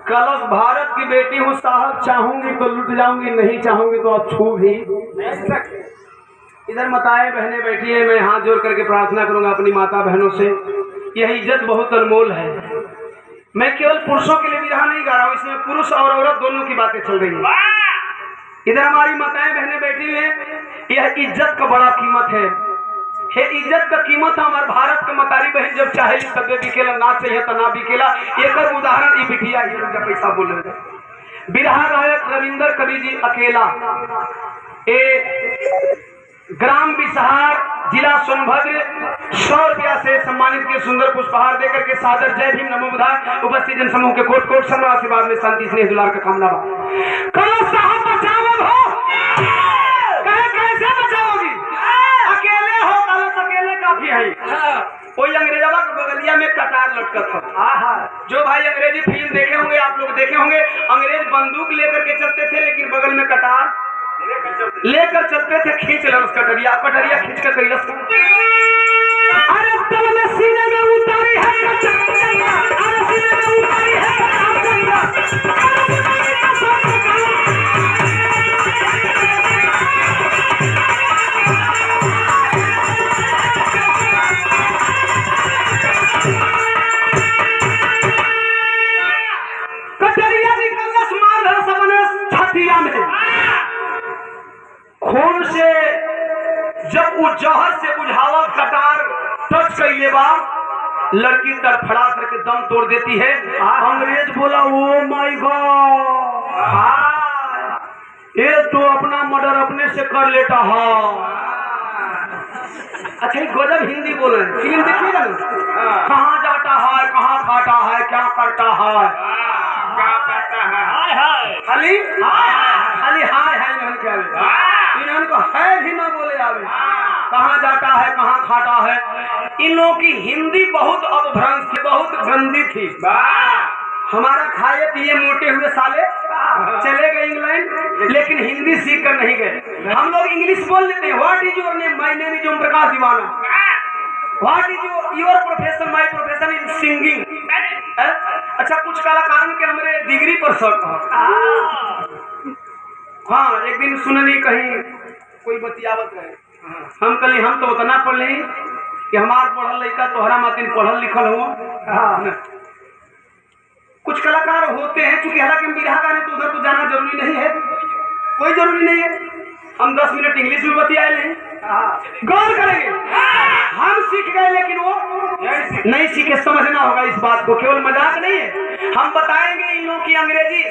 कलश भारत की बेटी हूँ साहब, चाहूंगी तो लुट जाऊंगी, नहीं चाहूंगी तो अब छू भी नहीं सकती। इधर माताएं बहनें बैठी है, मैं हाथ जोड़ करके प्रार्थना करूंगा अपनी माता बहनों से। यह इज्जत बहुत अनमोल है। मैं केवल पुरुषों के लिए विरहा नहीं गा रहा हूँ, इसमें पुरुष और औरत दोनों की बातें चल रही है। इधर हमारी माताएं बहनें बैठी हुई हैं, यह इज्जत का बड़ा कीमत है। हे इज्जत का कीमत है। हमारे भारत का मतारी बहन जब चाहे तबे बिकेला, ना चाहिए तो ना बिकेला। एक उदाहरण बिटिया का पैसा बोल रहे। बिरहा गायक रविंदर कवि जी अकेला, ग्राम बिसहार, जिला सोनभद्र, 100 रुपया से सम्मानित के सुंदर पुष्पहार देकर के सादर जय भीम नमो बुधाय। उपस्थित जन समूह के कोट कोट सर्व आशीर्वाद में शांति स्नेह दुलार का कामना बा। करो साहब बचाओ हो, कैसे बचाओगी? अकेले हो, अकेले काफी है। कोई अंग्रेजवा के बगलिया में कटार लटकत था। जो भाई अंग्रेजी फिल्म देखे होंगे, आप लोग देखे होंगे, अंग्रेज बंदूक लेकर के चलते थे, लेकिन बगल में कटार लेकर चलते थे। खींच लस कटरिया, कटरिया खींच कर कैलस। अरे तल में सीने में उतारी है, अरे सीने में उतारी है। कटरिया निकलस मार धर सबने छातिया में। खून से जब वो जहर से बुझावा कटार टच कैले बा, लड़की तड़फड़ा करके दम तोड़ देती है। अंग्रेज बोला ओ माय गॉड, ये तो अपना मर्डर अपने से कर लेता है। अच्छा गजब हिंदी बोले, फिल्म देखिएगा ना, कहाँ जाता है, कहाँ खाता है, क्या करता है, क्या करता है, खाली खाली हाय हाय नहीं क्या इनको है भी ना बोले आवे। कहाँ जाता है, कहाँ खाता है। इन लोगों की हिंदी बहुत अपभ्रंश, बहुत गंदी थी। हमारा खाए पिए मोटे हुए साले चले गए इंग्लैंड, लेकिन हिंदी सीख कर नहीं गए। हम लोग इंग्लिश बोल लेते हैं। What is your name? My name is Om Prakash Deewana. What is your profession? My profession is singing. अच्छा कुछ कलाकारों के हमारे डिग्री पर शक। हाँ एक दिन सुननी कहीं कोई बतियावत रहे। हम कली हम तो उतना पढ़ ली कि हमार पढ़ल लड़का तोहरा मातिन पढ़ल लिखल हो। कुछ कलाकार होते हैं चूंकि हालांकि हम बिरहा गाने तो उधर तो जाना जरूरी नहीं है, कोई जरूरी नहीं है। हम 10 मिनट इंग्लिश में बतियाए नहीं, गौर करेंगे। हम सीख गए लेकिन वो नहीं सीखे, समझना होगा इस बात को, केवल मजाक नहीं है। हम बताएंगे इन लोगों की अंग्रेजी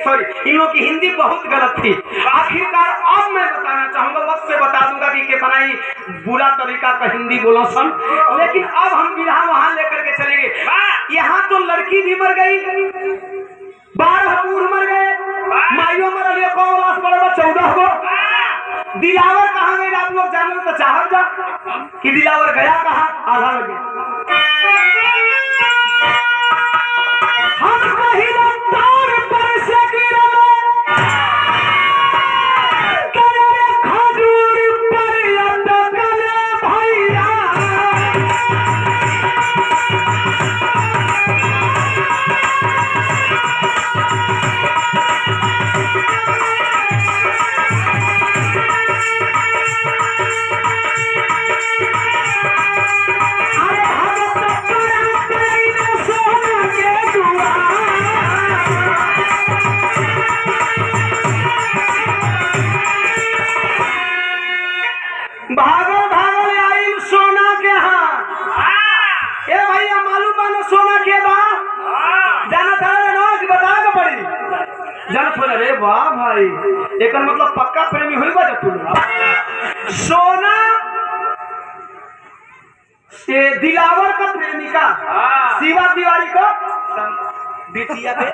इन लोगों की हिंदी बहुत गलत थी। आखिरकार अब मैं बताना चाहूंगा, वक्त से बता दूंगा कि कितना ही बुरा तरीका का हिंदी बोलो सन। लेकिन अब हम बिरहा वहां लेकर के चलेंगे। यहाँ तो लड़की भी मर गई, 12 बूढ़ मर गए, माइयों मर गए, 14 को। दिलावर कहाँ गए आप लोग जानो तो चाहत जा कि दिलावर गया कहाँ, आधा लगे। हम कहीं तार पर से गिरले, करे खजूर पर अटकले भैया। भागल भागल आई सोना के हाँ। ए भैया मालूम बानो सोना के बा जाना था ना कि बता के पड़ी जाना थोड़ा। रे वाह भाई, एक मतलब पक्का प्रेमी हुई बा जब तू सोना से दिलावर का प्रेमिका शिवा तिवारी को बिटिया पे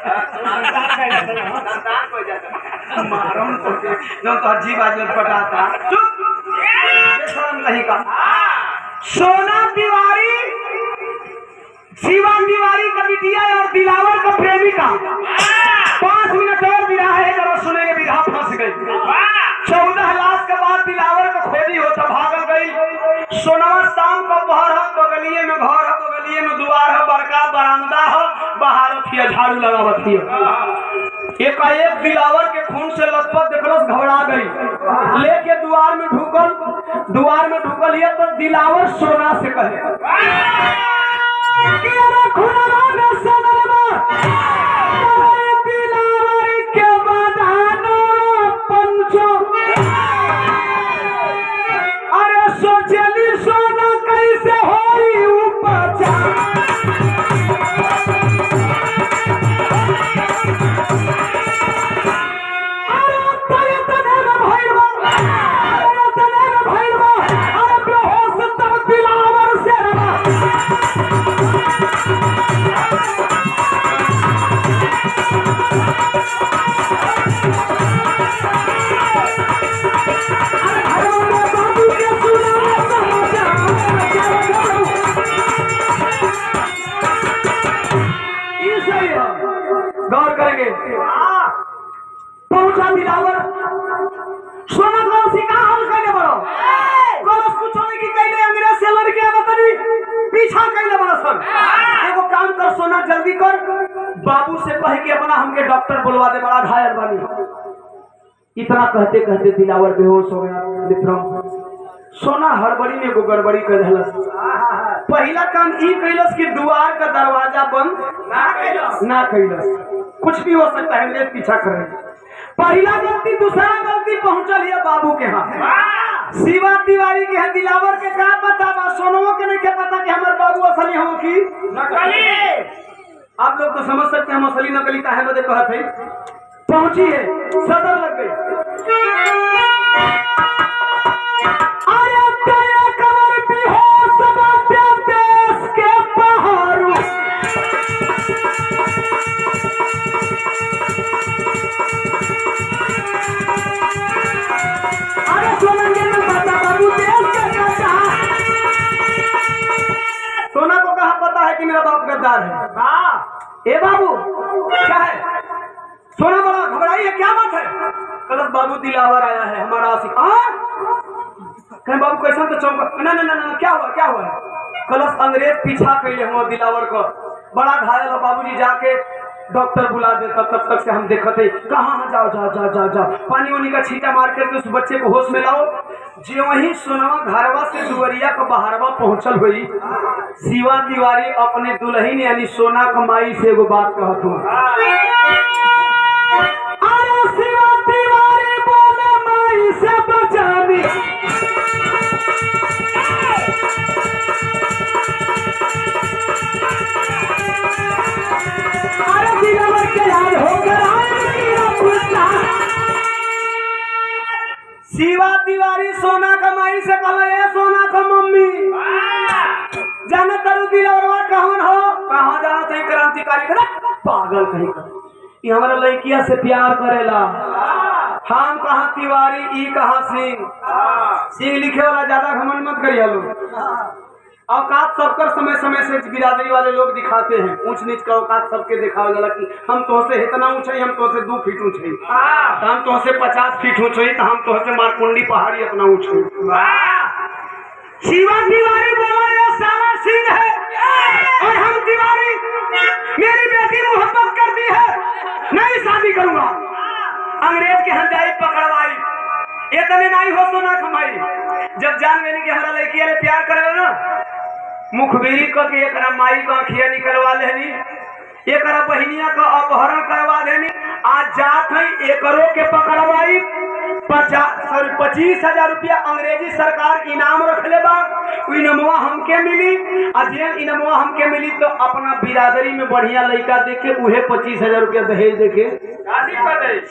मारम तो अजीब आदमी पटाता। चुप नहीं का सोना तिवारी शिवा तिवारी का बिटिया और दिलावर का प्रेमिका। 5 मिनट और बिरहा है, जरा सुनेंगे। बिरहा फंस गई। 14 लाख के बाद दिलावर का खोजी होता, भागल गई। सोनवा शाम को बहर है, बगलिए में घर है, बगलिए में द्वार है, बड़का बरामदा है, बाहर थी झाड़ू लगावत थी। एक दिलावर के खून से लथपथ देखलो घबरा गई, लेके द्वार में ढुकल ये तो दिलावर सोना से कहे दिलावर के बदानो पंचो। अरे सोचली सोना कैसे होई उपजा। गौर करेंगे। पहुंचा दिलावर सोना को सिखा हल कैले बड़ो गलत कुछ नहीं की कैले अंग्रेज से लड़के बतानी पीछा कैले बड़ा सर। एगो काम कर सोना, जल्दी कर, बाबू से कह के अपना हमके डॉक्टर बुलवा दे, बड़ा घायल बानी। इतना कहते कहते दिलावर बेहोश हो गया। मित्रों सोना हड़बड़ी में एगो गड़बड़ी कर दिलस। पहला काम ई कैलस कि द्वार का दरवाजा बंद ना कैलस। कुछ भी हो सकता है, मेरे पीछा कर रहे। पहला गलती, दूसरा गलती पहुंचल है बाबू के हाथ। शिवा तिवारी के दिलावर के का पता बा, सोनवो के नहीं के पता कि हमारे बाबू असली हो कि नकली। आप लोग तो समझ सकते हैं हम असली नकली का है। कहते पहुंची है, सदर लग गई। कमर भी हो सब देश के पहाड़ों। अरे सोना के पता बाबू देश के कहा। सोना को कहा पता है कि मेरा बाप गद्दार है। ए बाबू क्या है? सोना बड़ा घबराई है, क्या बात है? कलश बाबू दिलावर आया है हमारा आशिक। कहीं बाबू कैसा तो चौंका। ना क्या हुआ? कलश अंग्रेज पीछा कैले हुआ दिलावर को, बड़ा घायल हो। बाबूजी जाके डॉक्टर बुला देता, तब तक से हम देखते कहाँ जाओ जाओ जाओ जाओ जाओ, पानी वानी का छींटा मार करके उस बच्चे को होश में लाओ। जो वही सोनवा घरवा से दुवरिया का बहारवा पहुंचल हुई, शिवा तिवारी अपने दुल्हन यानी सोना कमाई से एगो बात कहत हूँ। शिवा तिवारी बोले माई से बचानी, शिवा तिवारी सोना कमाई से कहले सोना का मम्मी जाने तरु दिलवरवा कहन हो, कहाँ जाना तो क्रांतिकारी करे पागल कहीं कर, ये हमारा लड़किया से प्यार करेला। हम कहाँ तिवारी, ई कहाँ सिंह, सिंह लिखे वाला ज्यादा घमंड मत करिए लोग। औकात सबकर समय समय से बिरादरी वाले लोग दिखाते हैं, ऊंच नीच का औकात सबके दिखावा जाला कि हम तुमसे इतना ऊंचे, हम तुमसे 2 फीट ऊंचे, हम तुमसे 50 फीट ऊंचे, तो हम तुमसे मारकुंडी पहाड़ी इतना ऊंचे। शिवा तिवारी बोला ये साला सिंह है और हम तिवारी, मेरी बेटी मोहब्बत करती है, नहीं शादी करूंगा। अंग्रेज के हंजाई पकड़वाई, इतने नहीं हो सोना कमाई। जब जान गई कि हमारा लड़की ने प्यार करे ना, मुखबिरी को कि एक माई का अखिया निकलवा लेनी, एक बहनिया का अपहरण करवा देनी। आज जात है एकरों के पकड़वाई, 25,000 रुपया अंग्रेजी सरकार इनाम रख ले बा। इनामवा हमके मिली, जे इनामवा हमके मिली तो अपना बिरादरी में बढ़िया लड़का देके उहे 25,000 रुपया दहेज देके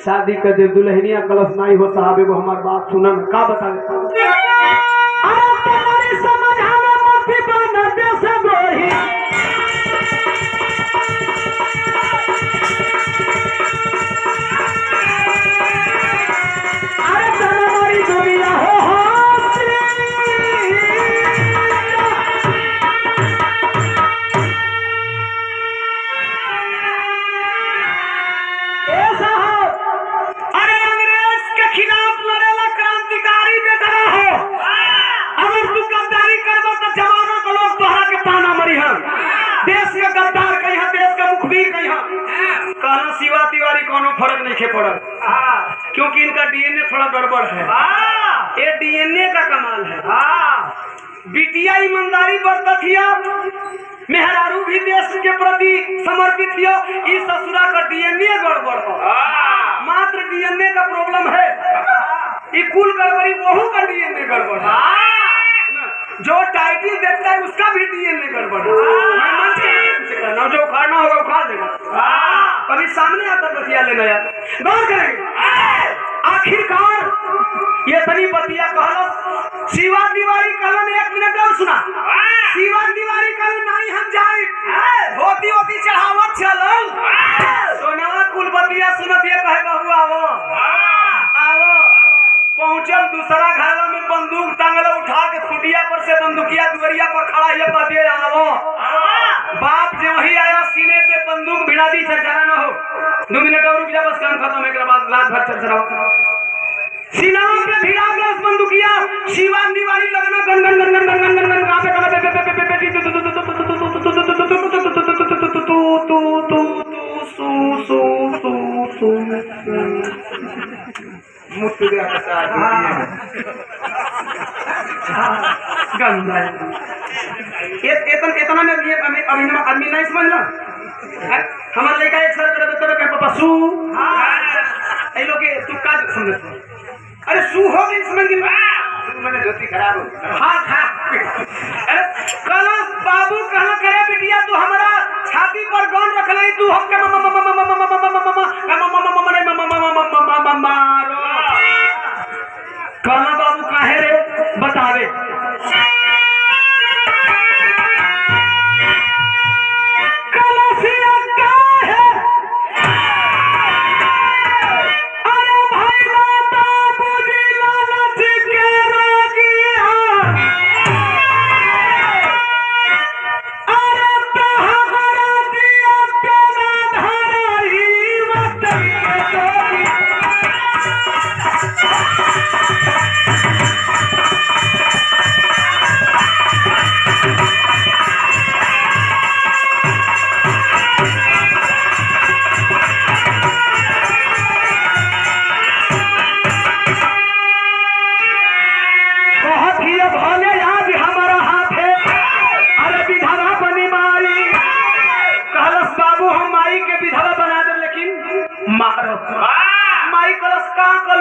शादी कर दे। दुल्हनिया कलश नहीं हो साहब, एगो हमार बात सुनन का बता शिवा तिवारी कोनो फर्क नहीं पड़ल, क्योंकि इनका डीएनए थोड़ा गड़बड़ है। ये डीएनए का कमाल है। बिटिया ईमानदारी बरतथिया, मेहरारू भी देश के प्रति समर्पित थियो। इस ससुरा का डीएनए गड़बड़ हो, मात्र डीएनए का प्रॉब्लम है। ये कुल गड़बड़ी वहू का डीएनए गड़बड़ है। जो टाइटिल देखता है उसका भी डीएनए गड़बड़ है। जो उखाड़ना होगा उखाड़ देगा, कभी सामने आकर बतिया लेना यार, गौर करेंगे। आखिरकार ये तनी बतिया कहलो शिवा तिवारी कहलन, 1 मिनट और सुना। शिवा तिवारी कहलन नहीं हम जाए, धोती होती चढ़ावत चलल। सोनवा कुल बतिया सुनत ये कहे बहू आवो आवो। पहुंचल दूसरा घरवा में बंदूक टांगल, उठा के खुटिया पर से बंदूकिया दुवरिया पर खड़ा ये कहते आवो। बाप जो वही आया सीने पे बंदूक भिड़ा दी, चरचरा ना हो। 2 मिनट और रुक जा, बस काम खत्म, एक बाद रात भर चरचराओ। सीना पे भिड़ा के उस बंदूकिया, शिवा तिवारी लगना गन गन गन गन गन गन गन गन कहां पे कहां पे मुझसे गंदा इतना में आदमी नहीं समझ ला। हमारे लड़का एक सर कर पशु लोग तू का समझ, अरे सू हो गई समझ गई, मैंने धोती खराब हो। हाँ अरे कल बाबू कहना करे बिटिया तू हमारा छाती पर गौन रख ली, तू हमके मारो। कहना बाबू काहे रे बतावे।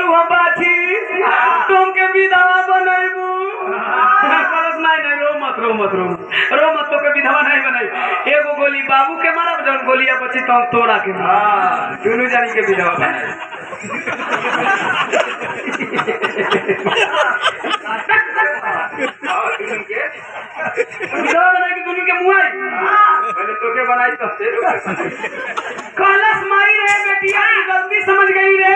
बोलू हम बाछी तुमके विधवा बनैबू करत नहीं रो मत तो के विधवा नहीं बनाई एगो गोली बाबू के मारब जौन गोलिया बची तो हम तोड़ा के दोनों जानी के विधवा बनाई विधवा बनाई के दोनों के मुआई पहले तो के बनाई तो कलश माई रे बेटिया की गलती समझ गई रे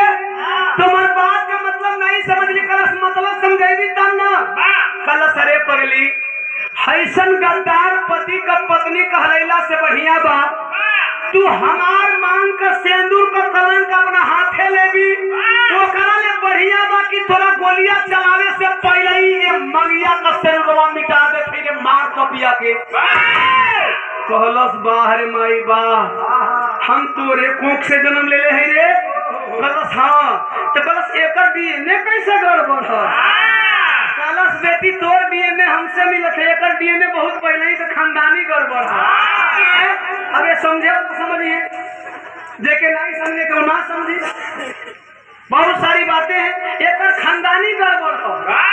तुम्हार बात का मतलब नहीं समझ ली कलश मतलब समझेगी तब ना कलश अरे पगली हैसन गद्दार पति का पत्नी कहलैला से बढ़िया बात तू हमार मांग का सिंदूर का कलंक अपना हाथे लेबी वो करले बढ़िया बा कि थोड़ा गोलियां चलावे से पहले ही ये मंगिया का सिंदूरवा मिटा दे फिर मार कपिया के कहलस बाहर माई बा हम तोरे कोख से जन्म ले हैं रे कलश हाँ तो कलश एकर डीएनए कैसे गड़बड़ है कलश बेटी तोर डीएनए हमसे मिलत है एकर डीएनए बहुत पहले ही तो खानदानी गड़बड़ है अबे समझे तो समझिए जेके नहीं समझे तो ना समझी बहुत सारी बातें हैं एकर खानदानी गड़बड़ है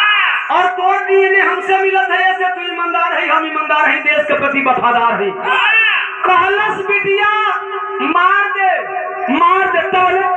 और तोर डीएनए हमसे मिलत है ऐसे तू ईमानदार है हम ईमानदार है देश के प्रति वफादार है कलश बिटिया मार दे तोले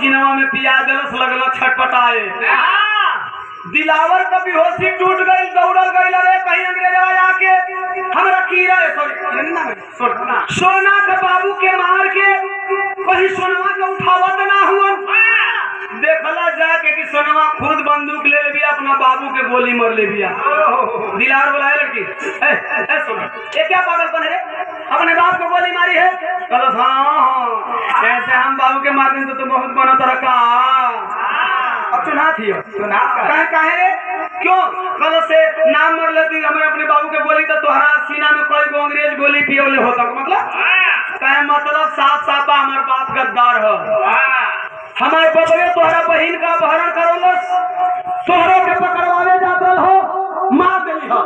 सिनेमा में पिया दिलस लगल छटपटाए दिलावर का बेहोशी टूट गई दौड़ल गई अरे कहीं अंग्रेजवा आके हमरा कीड़ा सोना के बाबू के मार के कहीं सोनवा के उठावत ना हुआ देखला जाके कि सोनवा खुद बंदूक ले लिया अपना बाबू के गोली मर ले लिया दिलावर बुलाए लड़की सोना ये क्या पागलपन है अपने बाप को गोली मारी है कल हाँ ऐसे हम बाबू के मारने से तो बहुत बना तरह का अब चुनाव थी कहे रे क्यों कल से नाम मर लेती हमें अपने बाबू के गोली तो तोहरा सीना में कोई गो अंग्रेज गोली पियोले होता मतलब कहे मतलब साफ साफ हमारे बाप गद्दार है हमारे बबे तोहरा बहन का अपहरण करोलस तोहरों के पकड़वावे जात हो मार दिली हो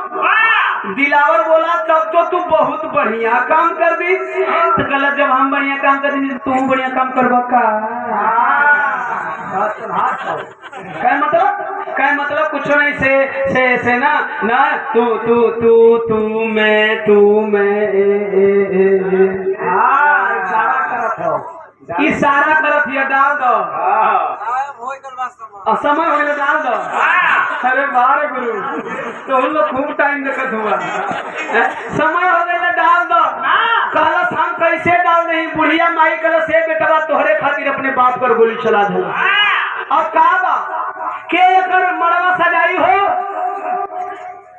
दिलावर बोला तब तो तू बहुत बढ़िया काम कर दी तो गलत जब हम बढ़िया काम कर दी तू बढ़िया काम करबा का क्या मतलब कुछ नहीं से ना तू मैं इशारा करत ये डाल दो समय हो डाल दो अरे बारे गुरु तो हम लोग खूब टाइम देखत हुआ समय हो गए डाल दो कलश हम कैसे डाल नहीं बुढ़िया माई कलश से बेटवा तोहरे खातिर अपने बाप पर गोली चला दिला अब कहा बा के कर मड़वा सजाई हो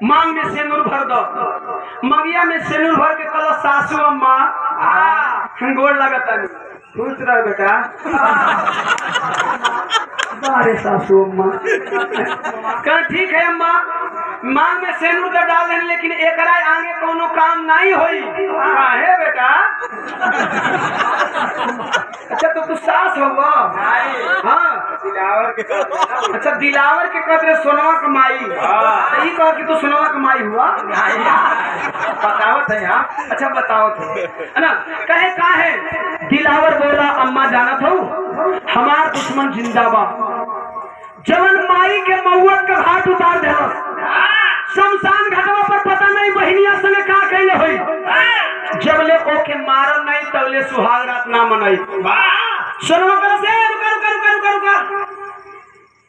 मांग में सिंदूर भर दो मंगिया में सिंदूर भर के कलश सासू अम्मा गोड़ लगता नहीं खुश रह बेटा बारे सासू अम्मा कहा ठीक है अम्मा मांग में सेनूर का डाल देने लेकिन एकरा आगे कोनो काम नहीं होई है बेटा अच्छा तो तू सास हुआ हाँ अच्छा दिलावर के कदरे सोनवा कमाई सही कहा कि तू सोनवा कमाई हुआ बताओ थे यहाँ अच्छा बताओ थे है ना कहे का है दिलावर बोला अम्मा जाना था हमार दुश्मन जिंदाबाद जवन माई के मऊत का घाट उतार दे शमशान घाटवा पर पता नहीं बहनिया संगे का कहले होई जबले ओके मारल नहीं तबले सुहाग रात ना मनई सुनो कर से रुका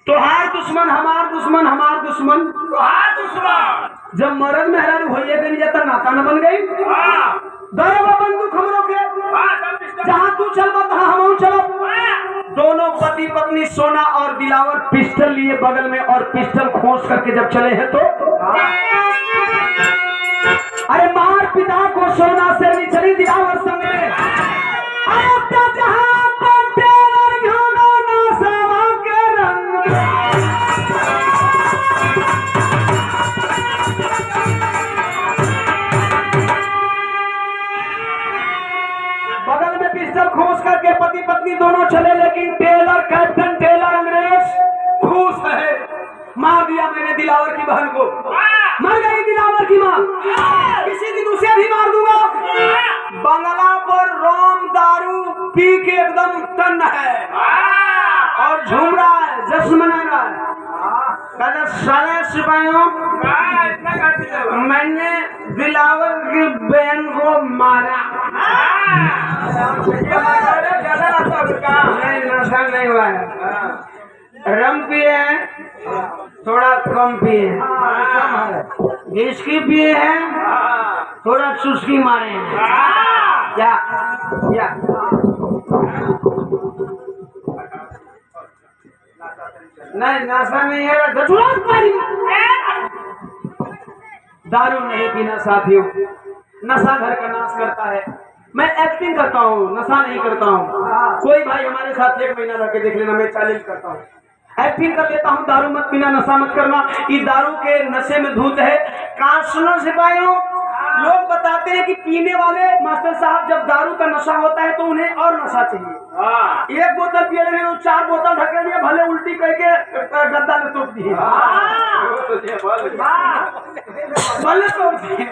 तोहार दुश्मन हमार दुश्मन हमार दुश्मन तोहार दुश्मन जब मरद में हैरान होइए गई जाता नाता न बन गई दरवा बंदूक हमरो के जहां तू चलबा तहां हमहू चलब दोनों पति पत्नी सोना और दिलावर पिस्टल लिए बगल में और पिस्टल खोस करके जब चले हैं तो अरे मार पिता को सोना से निचली दिलावर संग में पत्नी दोनों चले, लेकिन टेलर कैप्टन टेलर अंग्रेज खुश है। मार दिया मैंने दिलावर की बहन को, मर गई दिलावर की माँ। किसी दिन उसे भी मार दूंगा। बंगला पर रोम दारू पी के एकदम टन है और झूम रहा है, जश्न मना रहा है। कहते सारे सिपाहियों, मैंने दिलावर की बहन को मारा। नहीं, नशा नहीं हुआ है। रम पिए हैं, थोड़ा कम पिए हैं, विस्की पिए हैं, थोड़ा चुस्की मारे हैं। क्या क्या नहीं, नशा नहीं है, दारू नहीं पीना साथियों, नशा घर का नाश करता है। मैं एक्टिंग करता हूँ, नशा नहीं करता हूँ। कोई भाई हमारे साथ 1 महीना रह के देख लेना, मैं चैलेंज करता हूँ, एक्टिंग कर लेता हूँ। दारू मत पीना, नशा मत करना, ये दारू के नशे में धूत है। कहाँ सुनो सिपाहियों, लोग बताते हैं कि पीने वाले मास्टर साहब जब दारू का नशा होता है तो उन्हें और नशा चाहिए। 1 बोतल पिए रहे तो 4 बोतल ढके लिए, भले उल्टी करके गद्दा में तोप दिए, भले तोप दिए।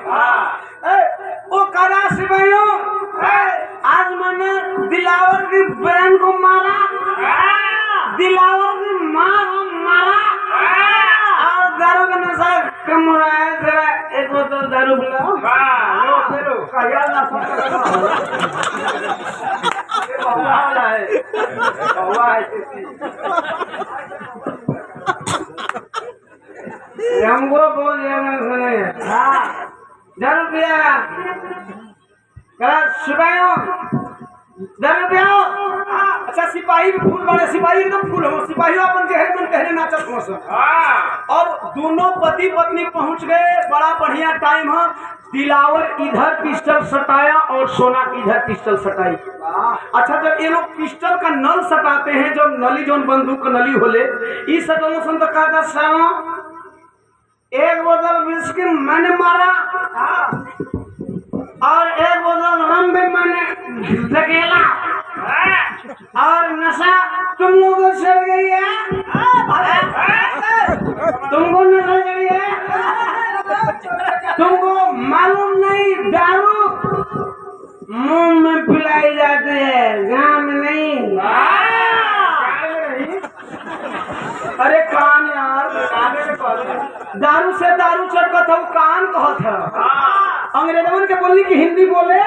वो करा सिपाहियों, आज मैंने दिलावर की बहन को मारा, दिलावर की माँ को मारा और दारू का नशा कम हो रहा है। जरा 1 बोतल दारू पिलाओ। हमको बोल सुने, दारू पिया सिपाहियों, दारू पियाओ। अच्छा सिपाही भी फूल बने, सिपाही एकदम फूल हो, सिपाही अपन के मन कहने नाचत हो। और दोनों पति पत्नी पहुंच गए, बड़ा बढ़िया टाइम है। दिलावर इधर पिस्टल सटाया और सोना इधर पिस्टल सटाई। अच्छा जब ये लोग पिस्टल का नल सटाते हैं, जब नली जो बंदूक का नली होले, इस सटल सुन तो कहता सामा 1 बोतल विस्की मैंने मारा और 1 बोतल रम भी मैंने धकेला और नशा तुम लोगों से चढ़ गई है। तुमको नशा चढ़ी है, तुमको मालूम नहीं दारू मुंह में पिलाई जाती है, गाँव में नहीं। अरे कान यार, दारू से दारू चढ़ता था, कान कहत है। अंग्रेजों के बोलने की हिंदी बोले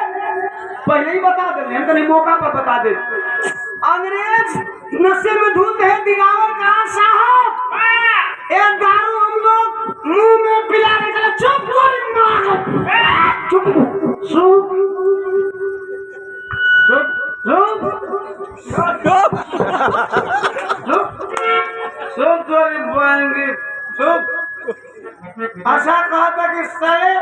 पहले ही बता दे, हम तो नहीं मौका पर बता दे। अंग्रेज नशे में धुत है। दिलावर कहा साहब, एक दारू हम लोग मुंह में पिला के चले। चुप चुप चुप ऐसा कहा था कि साले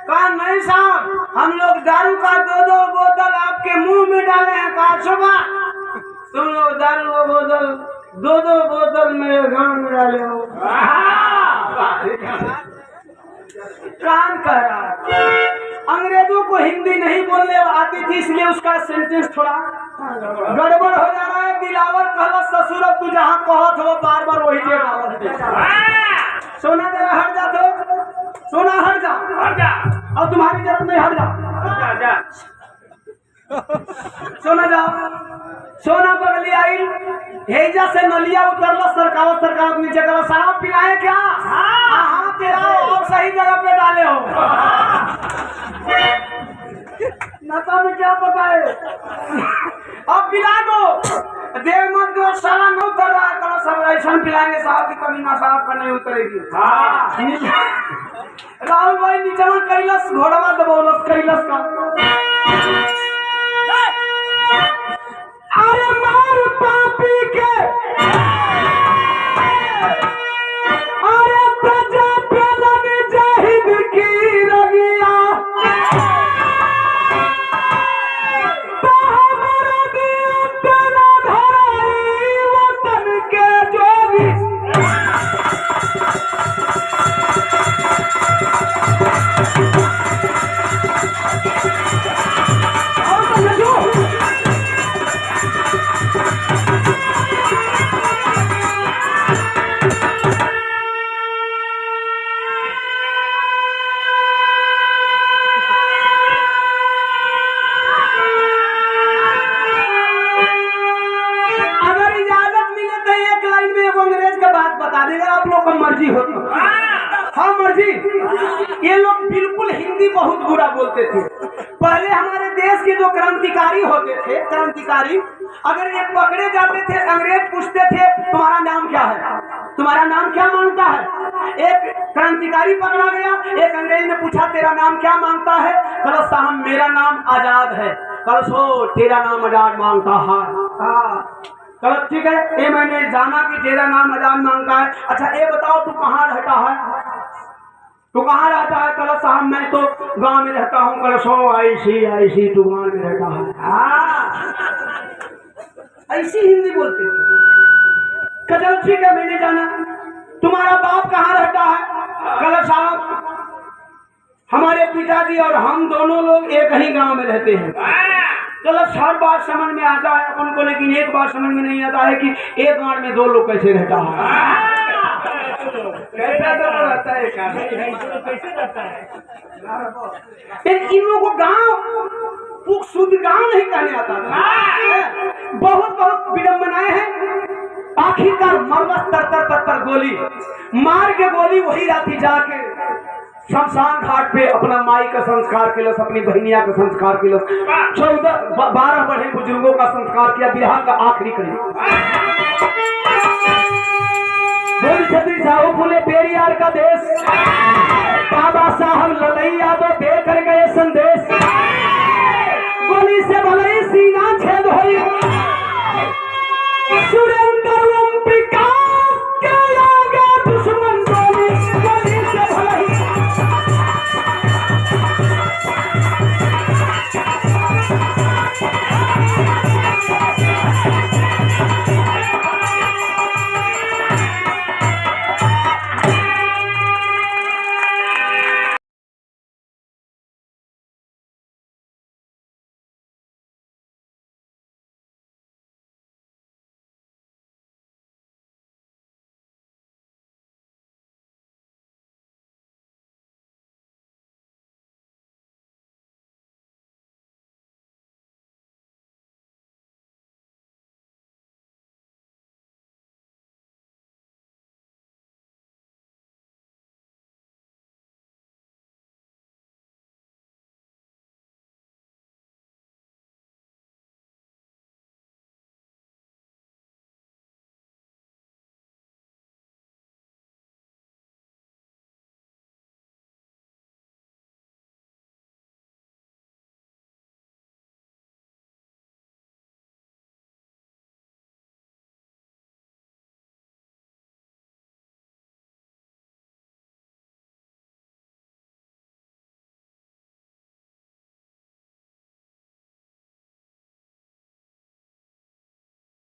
कहा नहीं साहब, हम लोग दारू का 2-2 बोतल आपके मुंह में डाले हैं। कहा सुबह तुम लोग दारू का बोतल 2-2 बोतल मेरे गांव में डाले हो। कान कह रहा है। अंग्रेजों को हिंदी नहीं बोलने आती थी, इसलिए उसका सेंटेंस थोड़ा गड़बड़ हो जा रहा है। दिलावर कहला ससुर, अब तू जहाँ कहत हो बार बार वही दे। सोना जरा हट जा, तो सोना हट जा, और तुम्हारी जरूरत नहीं, हट जा। सोना जाओ, सोना बगली आई, हेजा से नलिया उतरलो, सरकार नीचे करो। साहब पिलाए क्या? हाँ तेरा और सही जगह पे डाले हो। नशा में क्या पता है, अब पिला दो। देर मत दो, साला न उतर रहा है। कल सब ऐसा पिलाएंगे साहब की कमी ना साहब का नहीं उतरेगी। राहुल भाई नीचे में कैलस घोड़वा दबोलस कैलस का। अरे मार पापी के, अरे प्रजा पेलन जाहिद की रगिया, तो हमारा दिया तेरा धराई वतन के जोगी। जी, ये लोग बिल्कुल हिंदी बहुत बुरा बोलते थे। पहले हमारे देश के जो क्रांतिकारी होते थे, क्रांतिकारी, अगर ये पकड़े जाते थे, अंग्रेज पूछते थे तुम्हारा नाम क्या है, तुम्हारा नाम क्या मांगता है। एक क्रांतिकारी पकड़ा गया, एक अंग्रेज ने पूछा तेरा नाम क्या मांगता है, कहा साहब मेरा नाम आजाद है। कहा सो तेरा नाम आजाद मांगता है। कहा ठीक है, ये मैंने जाना कि तेरा नाम आजाद मांगता है। अच्छा ये बताओ तू कहाँ रहता है, तू कहाँ रहता है। कहा साहब मैं तो गांव में रहता हूँ। कहा सो ऐसी तू गांव में रहता है। ऐसी हिंदी बोलते थे। चलो ठीक है, मैंने जाना। तुम्हारा बाप कहाँ रहता है। कहा साहब हमारे पिताजी और हम दोनों लोग एक ही गांव में रहते हैं। चलो हर बात समझ में आता है अपन को, लेकिन एक बात समझ में नहीं आता है कि एक गांव में दो लोग कैसे रहता है। कैसा रहता है, कैसे रहता है। इन लोगों को गांव शुद्ध गांव नहीं कहने आता था। बहुत विडम्बनाएं हैं। आखिरकार मरमस तर गोली मार के गोली वही राती जाके शमशान घाट पे अपना माई का संस्कार किया, अपनी बहनिया का संस्कार किया, 12 बड़े बुजुर्गों का संस्कार किया, बिहार का आखिरी करी। बोल छत्री साहू फूले पेरियार का देश, बाबा साहब ललई यादव दे कर गए संदेश। गोली से भले सीना छेद हुई,